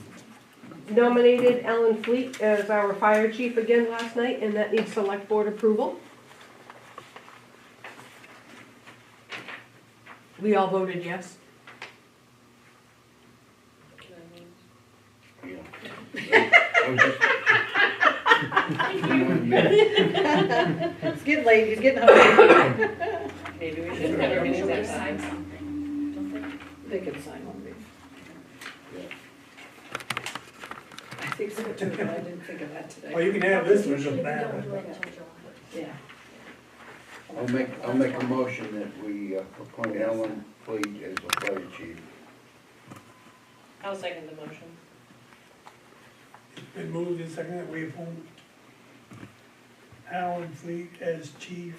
E: it.
A: nominated Ellen Fleet as our fire chief again last night, and that needs select board approval. We all voted yes.
I: Can I move?
C: Yeah. I was just-
E: It's getting late, he's getting hungry.
I: Maybe we
H: I
I: should
H: think
I: have
H: they
I: our meetings
H: usually
I: at
H: sign
I: times.
H: something, don't they?
E: They can sign one of these. I think so too, but I didn't think of that today.
B: Well, you can have this one,
H: Usually
B: doesn't
H: we
B: matter.
H: don't do it until July.
E: Yeah.
C: I'll make a motion that we appoint Alan Fleet as the fire chief.
I: I'll second the motion.
B: It's been moved and seconded that we appoint Alan Fleet as chief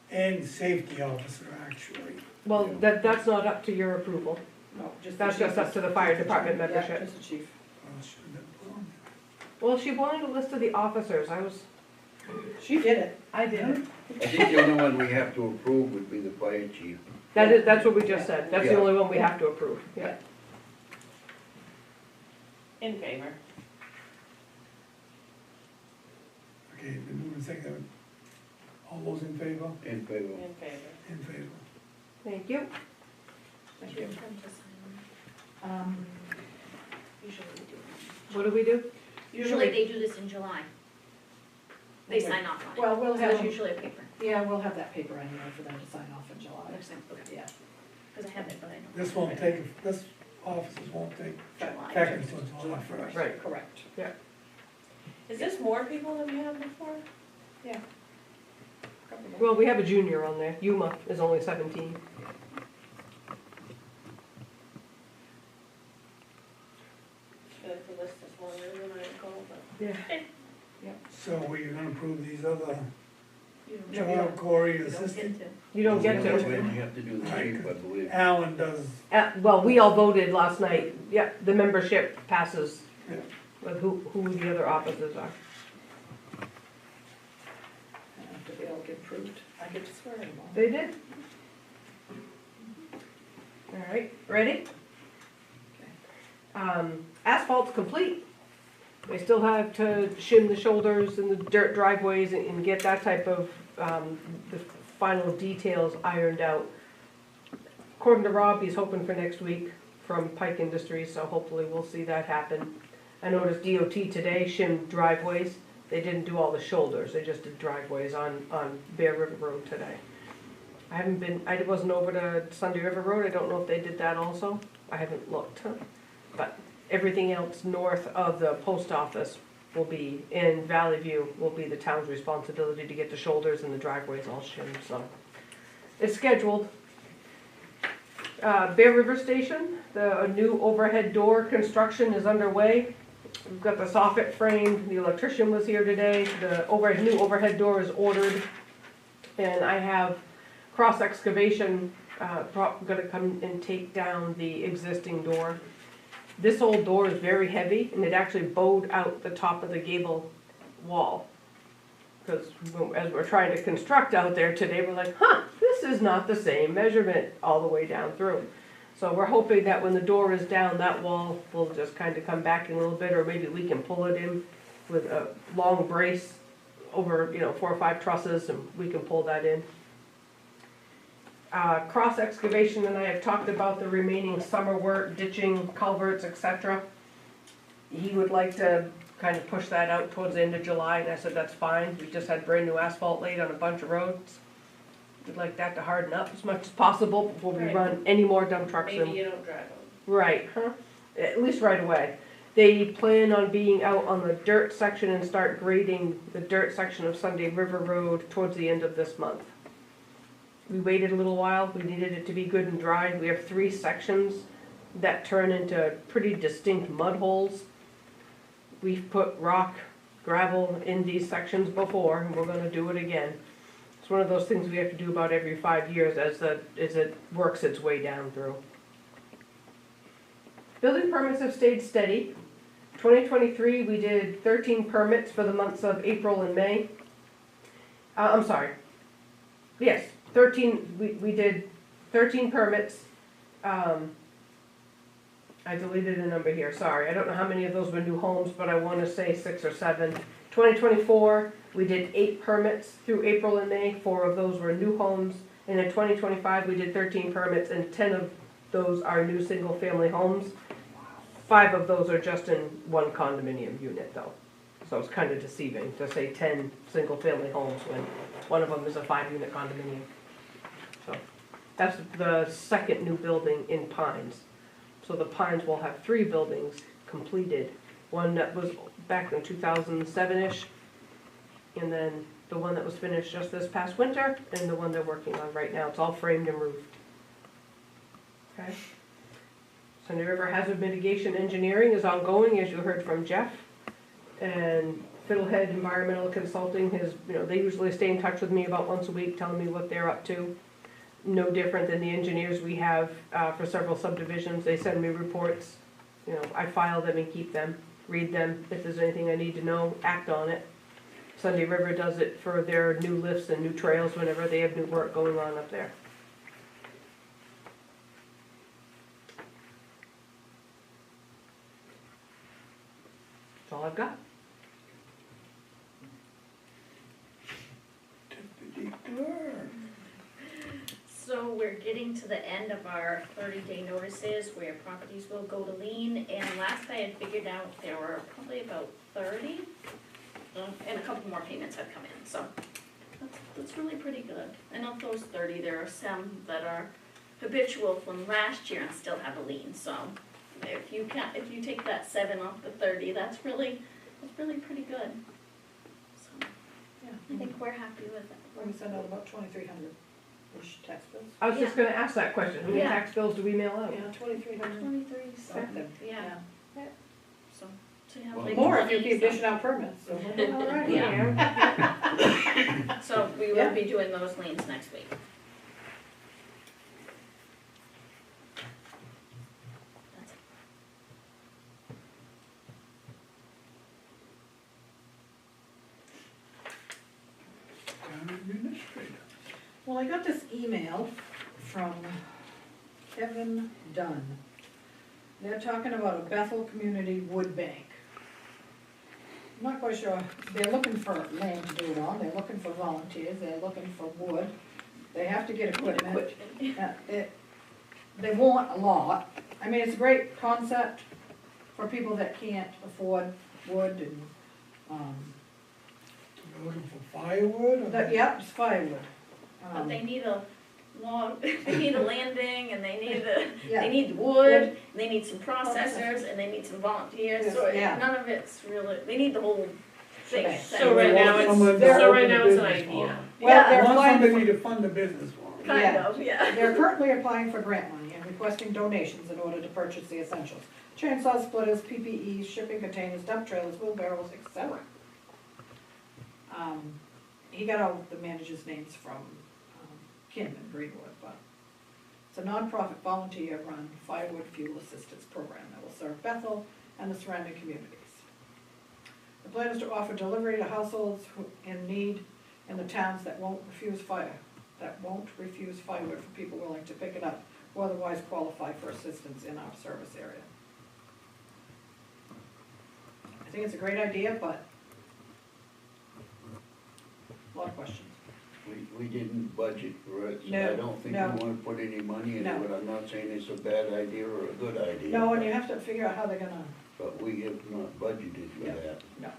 B: and safety officer, actually.
A: Well, that's not up to your approval.
E: No, just.
A: That's just up to the fire department
E: Yeah,
A: membership.
E: just the chief.
B: Well, should have been put on
A: Well, she wanted a list of the officers.
E: She did it.
A: I did it.
C: I think the only one we have to approve would be the fire chief.
A: That's what we just said. That's the
C: Yeah.
A: only one we have to approve, yeah.
I: In favor.
B: there. Okay, it's been moved and seconded. All those in favor?
C: In favor.
I: In favor.
B: In favor.
A: Thank you.
E: Thank
H: Do you
E: you.
H: want them to sign? Usually we do it.
A: What do we do?
H: Usually they do this in July. They
E: Okay.
H: sign off on it.
E: Well, we'll
H: So there's
E: have,
H: usually a paper.
E: yeah, we'll have that paper anyway for them to sign off in July.
H: Next time, okay,
E: Yeah.
H: because I have it, but I don't.
B: This won't take, this officers won't take
H: July.
B: effect until July first.
A: Right.
E: Correct.
I: Is this more people than we had before?
A: Well, we have a junior on there. Yuma is only 17.
I: I feel like the list is longer than I recall, but.
A: Yeah.
B: So we're gonna approve these other
H: You don't-
B: child Corey
H: you don't
B: assistant.
H: get to.
A: You don't get
C: We
A: to.
C: have to do the chief, I believe.
B: Alan does,
A: Well, we all voted last night. Yeah, the membership passes
B: Yeah.
A: with who the other officers are.
E: After they all get approved, I get to swear them all.
A: They did. All right, ready? Asphalt's complete. They still have to shim the shoulders and the dirt driveways and get that type of, the final details ironed out. According to Rob, he's hoping for next week from Pike Industries, so hopefully we'll see that happen. I noticed DOT today shimmed driveways. They didn't do all the shoulders, they just did driveways on Bear River Road today. I wasn't over to Sunday River Road, I don't know if they did that also. I haven't looked, but everything else north of the post office will be, in Valley View, will be the town's responsibility to get the shoulders and the driveways all shimmed, so. It's scheduled. Bear River Station, a new overhead door construction is underway. We've got the soffit frame, the electrician was here today, the new overhead door is ordered. And I have cross excavation, gonna come and take down the existing door. This old door is very heavy and it actually bowed out the top of the gable wall. Because as we're trying to construct out there today, we're like, this is not the same measurement all the way down through. So we're hoping that when the door is down, that wall will just kind of come back in a little bit, or maybe we can pull it in with a long brace over, 4 or 5 trusses, and we can pull that in. Cross excavation, and I have talked about the remaining summer work, ditching, culverts, etc. He would like to kind of push that out towards the end of July, and I said that's fine. We just had brand new asphalt laid on a bunch of roads. We'd like that to harden up as much as possible before we
I: Right.
A: run any more dump trucks in.
I: Maybe you don't drive them.
A: Right, at least right away. They plan on being out on the dirt section and start grading the dirt section of Sunday River Road towards the end of this month. We waited a little while, we needed it to be good and dry. We have 3 sections that turn into pretty distinct mud holes. We've put rock, gravel in these sections before, and we're gonna do it again. It's one of those things we have to do about every 5 years as it works its way down through. Building permits have stayed steady. 2023, we did 13 permits for the months of April and May. I'm sorry. Yes, 13, we did 13 permits. I deleted a number here, sorry. I don't know how many of those were new homes, but I want to say 6 or 7. 2024, we did 8 permits through April and May. 4 of those were new homes. And in 2025, we did 13 permits, and 10 of those are new single-family homes. 5 of those are just in one condominium unit, though. So it's kind of deceiving to say 10 single-family homes when one of them is a 5-unit condominium. So that's the second new building in Pines. So the Pines will have 3 buildings completed. One that was back in 2007-ish, and then the one that was finished just this past winter, and the one they're working on right now. It's all framed and roofed. Okay? Sunday River Hazard Mitigation Engineering is ongoing, as you heard from Jeff. And Fiddlehead Environmental Consulting has, they usually stay in touch with me about once a week, telling me what they're up to. No different than the engineers we have for several subdivisions. They send me reports. I file them and keep them, read them. If there's anything I need to know, act on it. Sunday River does it for their new lifts and new trails whenever they have new work going on up there. That's all I've got.
H: So we're getting to the end of our 30-day notices where properties will go to lien, and last I had figured out there were probably about 30, and a couple more payments have come in, so that's really pretty good. And of those 30, there are some that are habitual from last year and still have a lien, so if you take that 7 off the 30, that's really pretty good. So
E: Yeah.
H: I think we're happy with it.
E: We send out about 2,300-ish tax bills.
A: I was just gonna ask that question. How many
H: Yeah.
A: tax bills do we mail out?
E: Yeah, 2,300
H: 23,
E: something.
H: yeah, so yeah,
C: Well,
H: big
E: More if you
H: money,
E: keep
H: so-
E: dishing out permits, so we're doing all right.
H: Yeah. So we will
E: Yeah.
H: be doing those liens next week. That's it.
B: Town administrator.
E: Well, I got this email from Kevin Dunn. They're talking about a Bethel Community Wood Bank. I'm not quite sure, they're looking for land to do it on, they're looking for volunteers, they're looking for wood. They have to get equipment. They want a lot. I mean, it's a great concept for people that can't afford wood and,
B: We're looking for firewood or?
E: yep, it's firewood.
H: But they need a long, they need a landing, and they need the,
E: Yeah.
H: they need the wood, and they need some processors, and they need some volunteers, so
E: Yeah.
H: none of it's really, they need the whole thing.
E: Shebang.
I: So right now it's,
B: Someone to
I: so right
B: open a
I: now it's an
B: business for
I: idea.
B: them.
E: Well, they're
B: I want
E: applying
B: somebody to fund the business for them.
H: Kind
E: Yeah.
H: of, yeah.
E: They're currently applying for grant money and requesting donations in order to purchase the essentials. Chainsaws, splitters, PPEs, shipping containers, dump trailers, wheelbarrows, etc. He got all the managers' names from Kim and Greenwood, but it's a nonprofit volunteer-run firewood fuel assistance program that will serve Bethel and the surrounding communities. The plan is to offer delivery to households who in need in the towns that won't refuse firewood for people willing to pick it up or otherwise qualify for assistance in our service area. I think it's a great idea, but a lot of questions.
C: We didn't budget for it, so
E: No,
C: I don't think we
E: no.
C: wanna put any money into
E: No.
C: it. I'm not saying it's a bad idea or a good idea.
E: No, and you have to figure out how they're gonna,
C: But we have not budgeted for
E: Yeah.
C: that.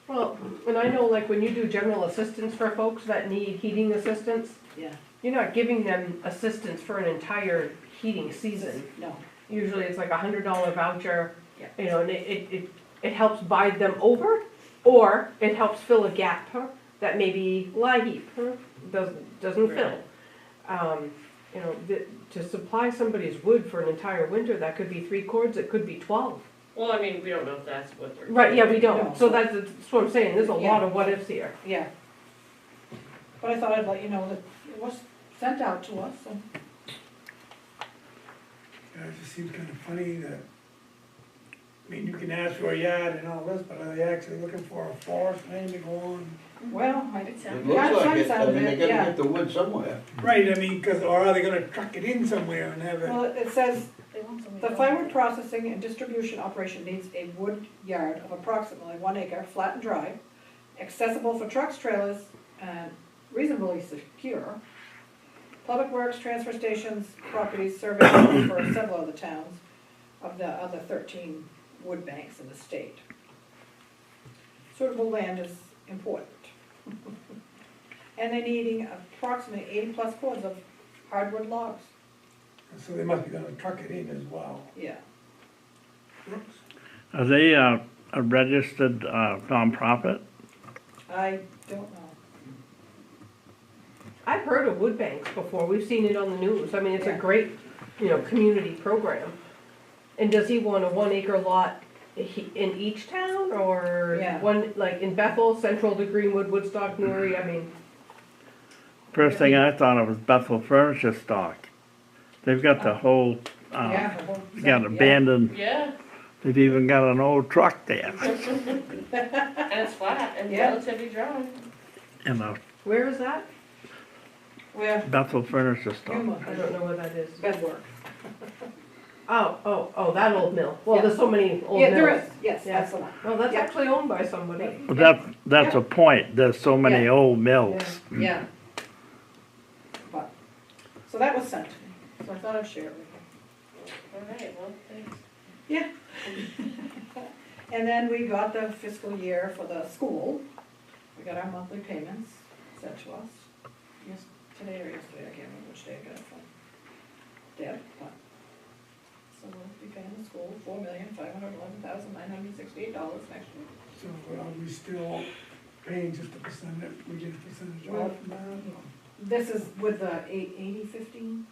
A: Well, and I know like when you do general assistance for folks that need heating assistance,
E: yeah,
A: you're not giving them assistance for an entire heating season.
E: no,
A: Usually it's like $100 voucher,
E: Yeah.
A: and it helps buy them over, or it helps fill a gap that maybe LIHEAP doesn't fill. To supply somebody's wood for an entire winter, that could be 3 cords, it could be 12.
I: Well, I mean, we don't know if that's what they're.
A: Right, yeah, we
E: No.
A: don't, so that's what I'm saying, there's a lot of what ifs here.
E: yeah. But I thought I'd let you know that it was sent out to us, and
B: Yeah, it just seems kind of funny that, I mean, you can ask for a yard and all this, but are they actually looking for a forest land to go on?
E: well, I,
C: It
H: Yeah,
C: looks like it, I mean, they gotta
E: Yeah.
C: get the wood somewhere.
B: Right, I mean, or are they gonna truck it in somewhere and have it?
E: well, it says,
H: they want something
E: the
H: to-
E: firewood processing and distribution operation needs a wood yard of approximately 1 acre, flat and dry, accessible for trucks, trailers, and reasonably secure. Public works, transfer stations, properties serving for several of the towns of the other 13 wood banks in the state. suitable land is important. And they're needing approximately 80+ cords of hardwood logs,
B: So they must be gonna truck it in as well.
E: yeah.
B: Brooks?
J: Are they a registered nonprofit?
E: I don't know.
A: I've heard of wood banks before, we've seen it on the news, I mean, it's a
E: Yeah.
A: great, community program. And does he want a 1 acre lot in each town, or
E: Yeah.
A: one, like in Bethel, central to Greenwood, Woodstock, Newry, I mean,
J: First thing I thought of was Bethel Furniture Stock. They've got the whole,
E: Yeah, the whole
J: they got
E: thing,
J: abandoned,
I: Yeah,
J: they've even got an old truck there,
I: and it's flat and
E: Yeah.
I: relatively dry.
J: you know,
A: where is that?
E: Where,
J: Bethel Furniture Stock.
E: Yuma,
A: I don't know where that is.
E: bedwork.
A: Oh, that old mill, well,
E: Yeah.
A: there's so many old
E: Yeah,
A: mills.
E: there is, yes,
A: Yeah.
E: that's the one.
A: Oh, that's
E: Yeah.
A: actually owned by somebody.
J: But that's a point, there's so many
E: Yeah.
J: old mills.
E: Yeah. But, so that was sent to me, so I thought I'd share it with you.
I: Alright, well, thanks.
E: Yeah. And then we got the fiscal year for the school. We got our monthly payments sent to us. Today or yesterday, I can't remember which day I got it from. Deb, but. So we'll be paying the school $4,511,968 next year.
B: So are we still paying just a percentage, we get a percentage off from that?
E: This is with the 80/15,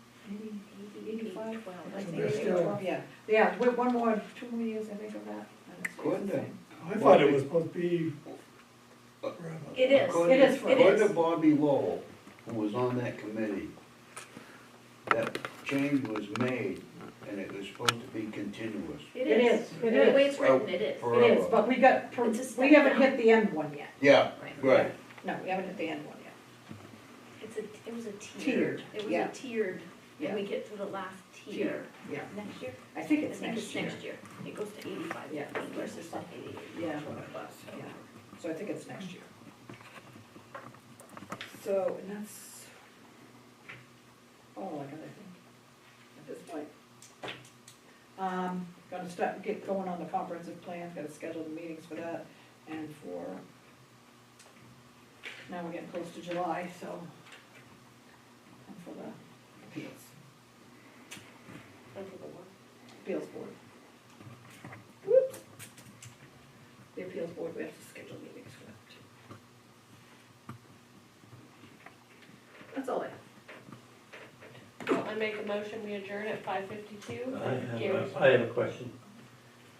E: 85?
H: Well,
E: I
H: I
E: think
B: they're
E: it's
B: still-
E: 12, yeah, with 2 more years, I think, of that. And it stays the
C: Couldn't it?
E: same.
B: I thought it was supposed to be forever.
H: It is.
C: According-
E: It is for-
C: According
H: it
C: to
H: is.
C: Bobby Lowell, who was on that committee, that change was made, and it was supposed to be continuous.
H: It
E: It
H: is.
E: is.
A: It
H: The way
A: is.
H: it's written, it is.
C: Forever.
E: It is, but we got,
H: It's a step
E: we haven't
H: down.
E: hit the end one yet.
C: Yeah, right.
E: No, we haven't hit the end one yet.
H: It was a tiered.
E: Tiered,
H: It was
E: yeah.
H: a tiered,
E: Yeah.
H: and we get to the last tier.
E: Yeah,
H: Next year?
E: I think
H: I
E: it's
H: think it's
E: next year.
H: next year. It goes to 85.
E: Yeah.
H: Versus the 88.
E: Yeah, yeah, so I think it's next year. So, and that's all I got, I think, at this point. Gonna get going on the comprehensive plan, gotta schedule the meetings for that, and now we're getting close to July, so, and for the appeals,
I: And for the one.
E: appeals board. Whoops. The appeals board, we have to schedule meetings for that too. That's all I have.
I: Well, I make a motion, we adjourn at 5:52.
G: I have a question.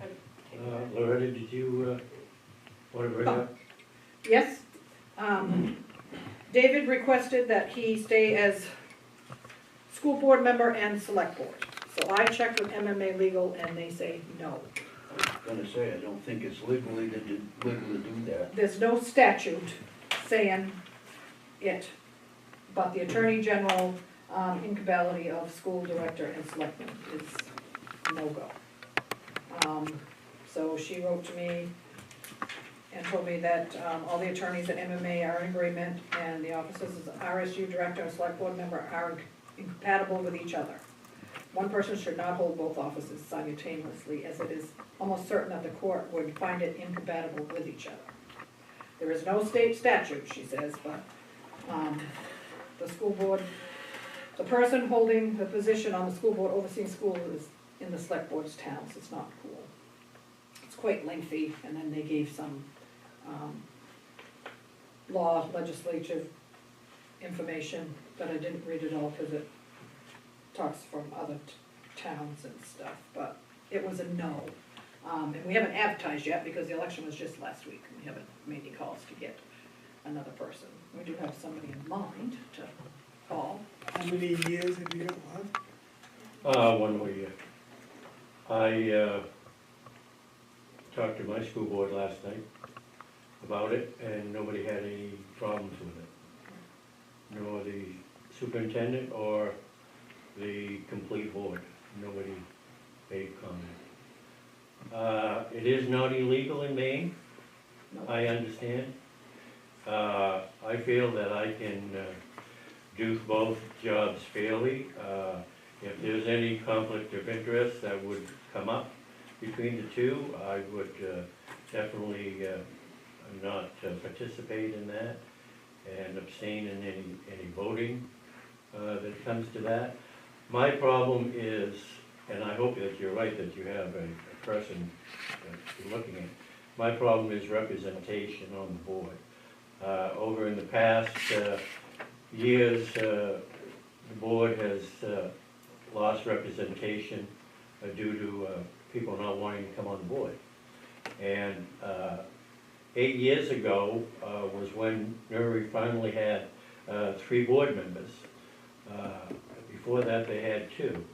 I: Take it.
G: Loretta, did you, want to bring up?
E: Yes, David requested that he stay as school board member and select board. So I checked with MMA Legal and they say no.
C: I was gonna say, I don't think it's legal to do that.
E: There's no statute saying it, but the Attorney General, incompatibility of school director and selectman is no-go. So she wrote to me and told me that, all the attorneys at MMA are in agreement, and the offices as RSU director and select board member are incompatible with each other. One person should not hold both offices simultaneously, as it is almost certain that the court would find it incompatible with each other. There is no state statute, she says, but, the school board, the person holding the position on the school board overseeing school is in the select board's town, so it's not cool. It's quite lengthy, and then they gave some, law, legislative information, but I didn't read it all because it talks from other towns and stuff, but it was a no. And we haven't advertised yet because the election was just last week, and we haven't made any calls to get another person. We do have somebody in mind to call.
B: How many years have you got left?
G: 1 more year. I, talked to my school board last night about it, and nobody had any problems with it. Nor the superintendent or the complete board, nobody made comment. It is not illegal in Maine, I understand. I feel that I can do both jobs fairly. If there's any conflict of interest that would come up between the two, I would definitely not participate in that and abstain in any voting that comes to that. My problem is, and I hope that you're right, that you have a person that you're looking at. My problem is representation on the board. Over in the past years, the board has lost representation due to people not wanting to come on board. And 8 years ago was when Newry finally had 3 board members. Before that, they had 2.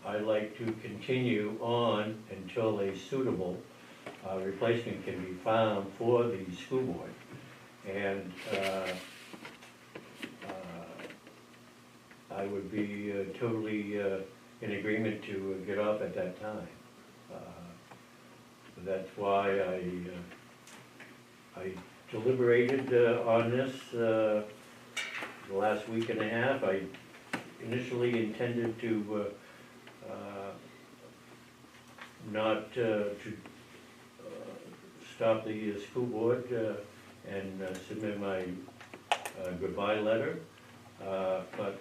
G: I'd like to continue on until a suitable replacement can be found for the school board. And I would be totally in agreement to get off at that time. That's why I deliberated on this the last week and a half. I initially intended to not to stop the school board and submit my goodbye letter, but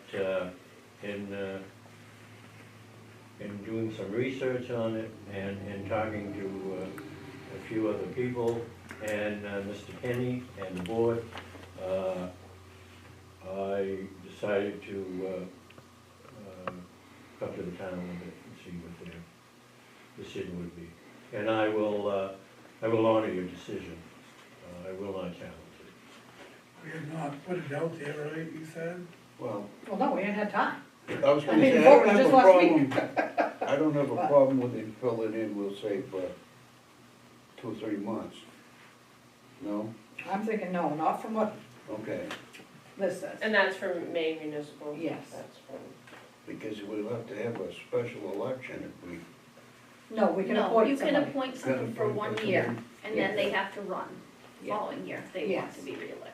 G: in doing some research on it and talking to a few other people and Mr. Kenny and the board, I decided to come to the town with it and see what their decision would be. And I will honor your decision. I will not challenge it.
B: We have not put it out there, right, you said?
C: Well,
E: Well, no, we ain't had time.
C: I was
E: I
C: gonna
E: mean,
C: say,
E: the
C: I
E: vote
C: don't
E: was
C: have a
E: just last
C: problem,
E: week.
C: I don't have a
E: But-
C: problem with it, fill it in, we'll say for 2 or 3 months. No?
E: I'm thinking, no, not from what
C: Okay,
E: this says.
I: And that's from Maine Municipal?
E: Yes.
I: That's from,
C: because we'll have to have a special election if we,
E: No, we can
H: No,
E: appoint
H: you can
E: somebody.
H: appoint someone for
C: appoint
H: 1
C: somebody.
H: year, and
E: Yes.
H: then they have to run
E: Yeah.
H: following year if they want
E: Yes.
H: to be reelected.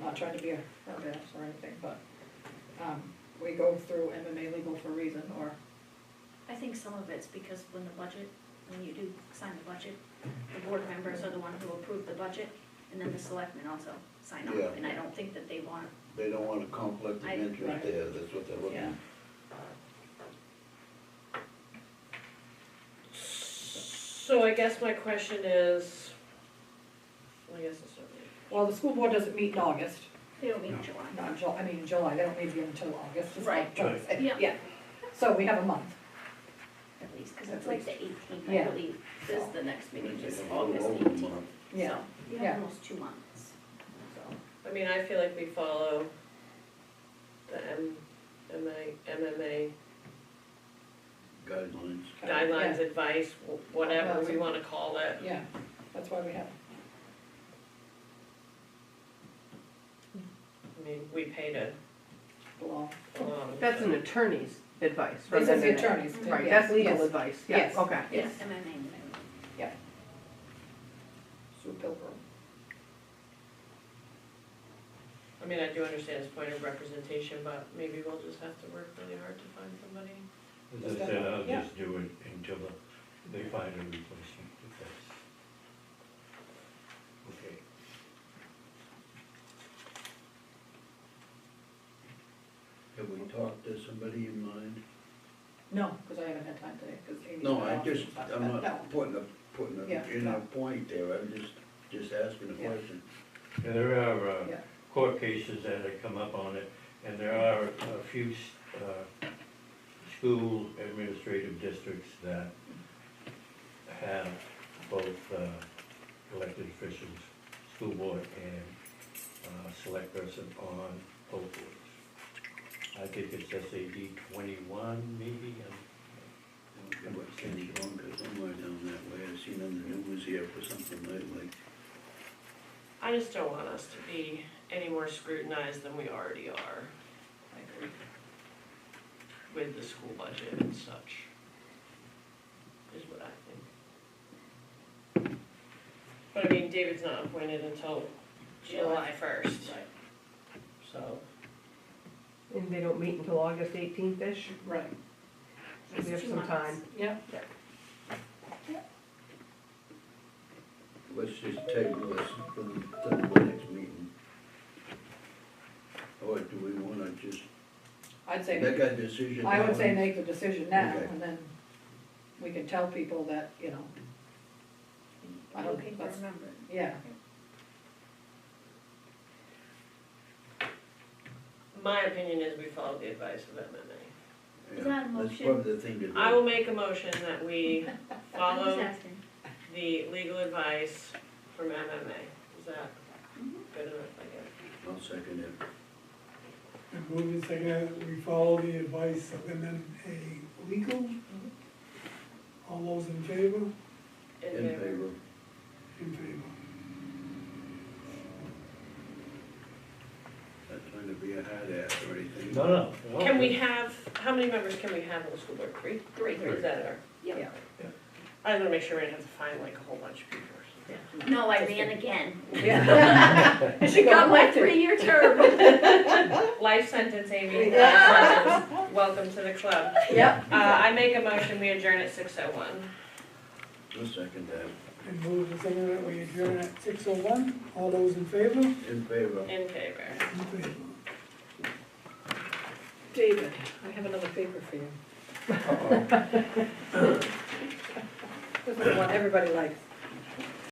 E: Not trying to be a hard ass or anything, but, we go through MMA legal for a reason, or,
H: I think some of it's because when you do sign the budget, the board members are the one who approve the budget, and then the selectmen also sign off,
C: Yeah.
H: and I don't think that they want,
C: they don't want a conflict of
H: I-
C: interest
E: Right.
C: there, that's what they're looking
E: yeah.
C: at.
I: so I guess my question is, I guess it's not really.
E: Well, the school board doesn't meet in August,
H: they don't meet in July.
E: not July, I mean, in July, they don't meet again until August, is what I'm
H: Right.
E: trying to say.
H: Yeah.
E: Yeah, so we have a month.
H: At least, because
E: At
H: it's like
E: least.
H: the 18th,
E: Yeah.
H: I believe, is the next meeting,
C: It's
H: is
C: a little
H: August
C: over a
H: 18th.
C: month.
E: Yeah.
H: So, you
E: Yeah.
H: have almost 2 months, so.
I: I mean, I feel like we follow the MMA
C: Guidelines.
I: guidelines, advice, whatever we wanna call it.
E: Yeah, that's why we have,
I: I mean, we pay to
E: belong.
I: belong.
A: That's an attorney's advice,
E: This
A: right?
E: is the attorney's.
A: Right,
E: yes,
A: that's legal
E: yes,
A: advice,
E: Yes.
A: yes, okay.
H: Yes, MMA.
E: Sue Pilgrim.
I: I mean, I do understand his point of representation, but maybe we'll just have to work really hard to find somebody.
G: As I said, I'll
E: Yeah.
G: just do it until they find a replacement, if that's okay.
C: Have we talked to somebody in mind?
E: No, because I haven't had time today, because Amy's
C: No,
E: been
C: I
E: off
C: just,
E: and stuff,
C: I'm
E: but
C: not putting
E: Yeah,
C: in
E: no.
C: a point there, I'm just asking a
E: Yeah.
C: question.
G: And there are
E: Yeah.
G: court cases that have come up on it, and there are a few school administrative districts that have both elected officials, school board and select person on both boards. I think it's SAD 21 maybe,
C: It was Kenny Bunker somewhere down that way, I've seen on the news here for something lately.
I: I just don't want us to be any more scrutinized than we already are
E: I agree.
I: with the school budget and such, is what I think. But I mean, David's not appointed until July 1st,
E: Right,
I: so.
A: And they don't meet until August 18th-ish,
E: right,
A: so we have
H: It's 2
A: some
H: months.
A: time.
E: yeah.
C: let's just table this for the next meeting. Or do we wanna just
E: I'd say,
C: make a decision?
E: I would
C: now?
E: say make the decision now,
C: Okay.
E: and then we can tell people that, you know, I don't
H: Okay,
E: think that's,
H: remember.
E: yeah.
I: My opinion is we follow the advice of MMA.
H: Is that a
C: Yeah, that's
H: motion?
C: probably the thing to do.
I: I will make a motion that we
H: I'm just
I: follow
H: asking.
I: the legal advice from MMA. Is that good enough, I guess?
C: I'll second it.
B: And move and second that we follow the advice of MMA legal. All those in favor?
C: In favor.
B: In favor.
C: Not trying to be a hard ass or anything.
G: No.
I: Can we have, how many members can we have on the school board? Three?
E: Three.
I: Is that our?
E: Yeah.
I: I was gonna make sure we didn't have to find like a whole bunch of people.
H: No, I ran again.
E: Yeah. And she
H: Got my
E: to.
H: 3-year term.
I: Life sentence, Amy.
E: Yeah.
I: Life sentence. Welcome to the club.
E: Yep.
I: I make a motion, we adjourn at 6:01.
C: I'll second that.
B: And move and second that we adjourn at 6:01. All those in favor?
C: In favor.
I: In favor.
B: In favor.
E: David, I have another paper for you.
F: Uh-oh.
E: This is the one everybody likes.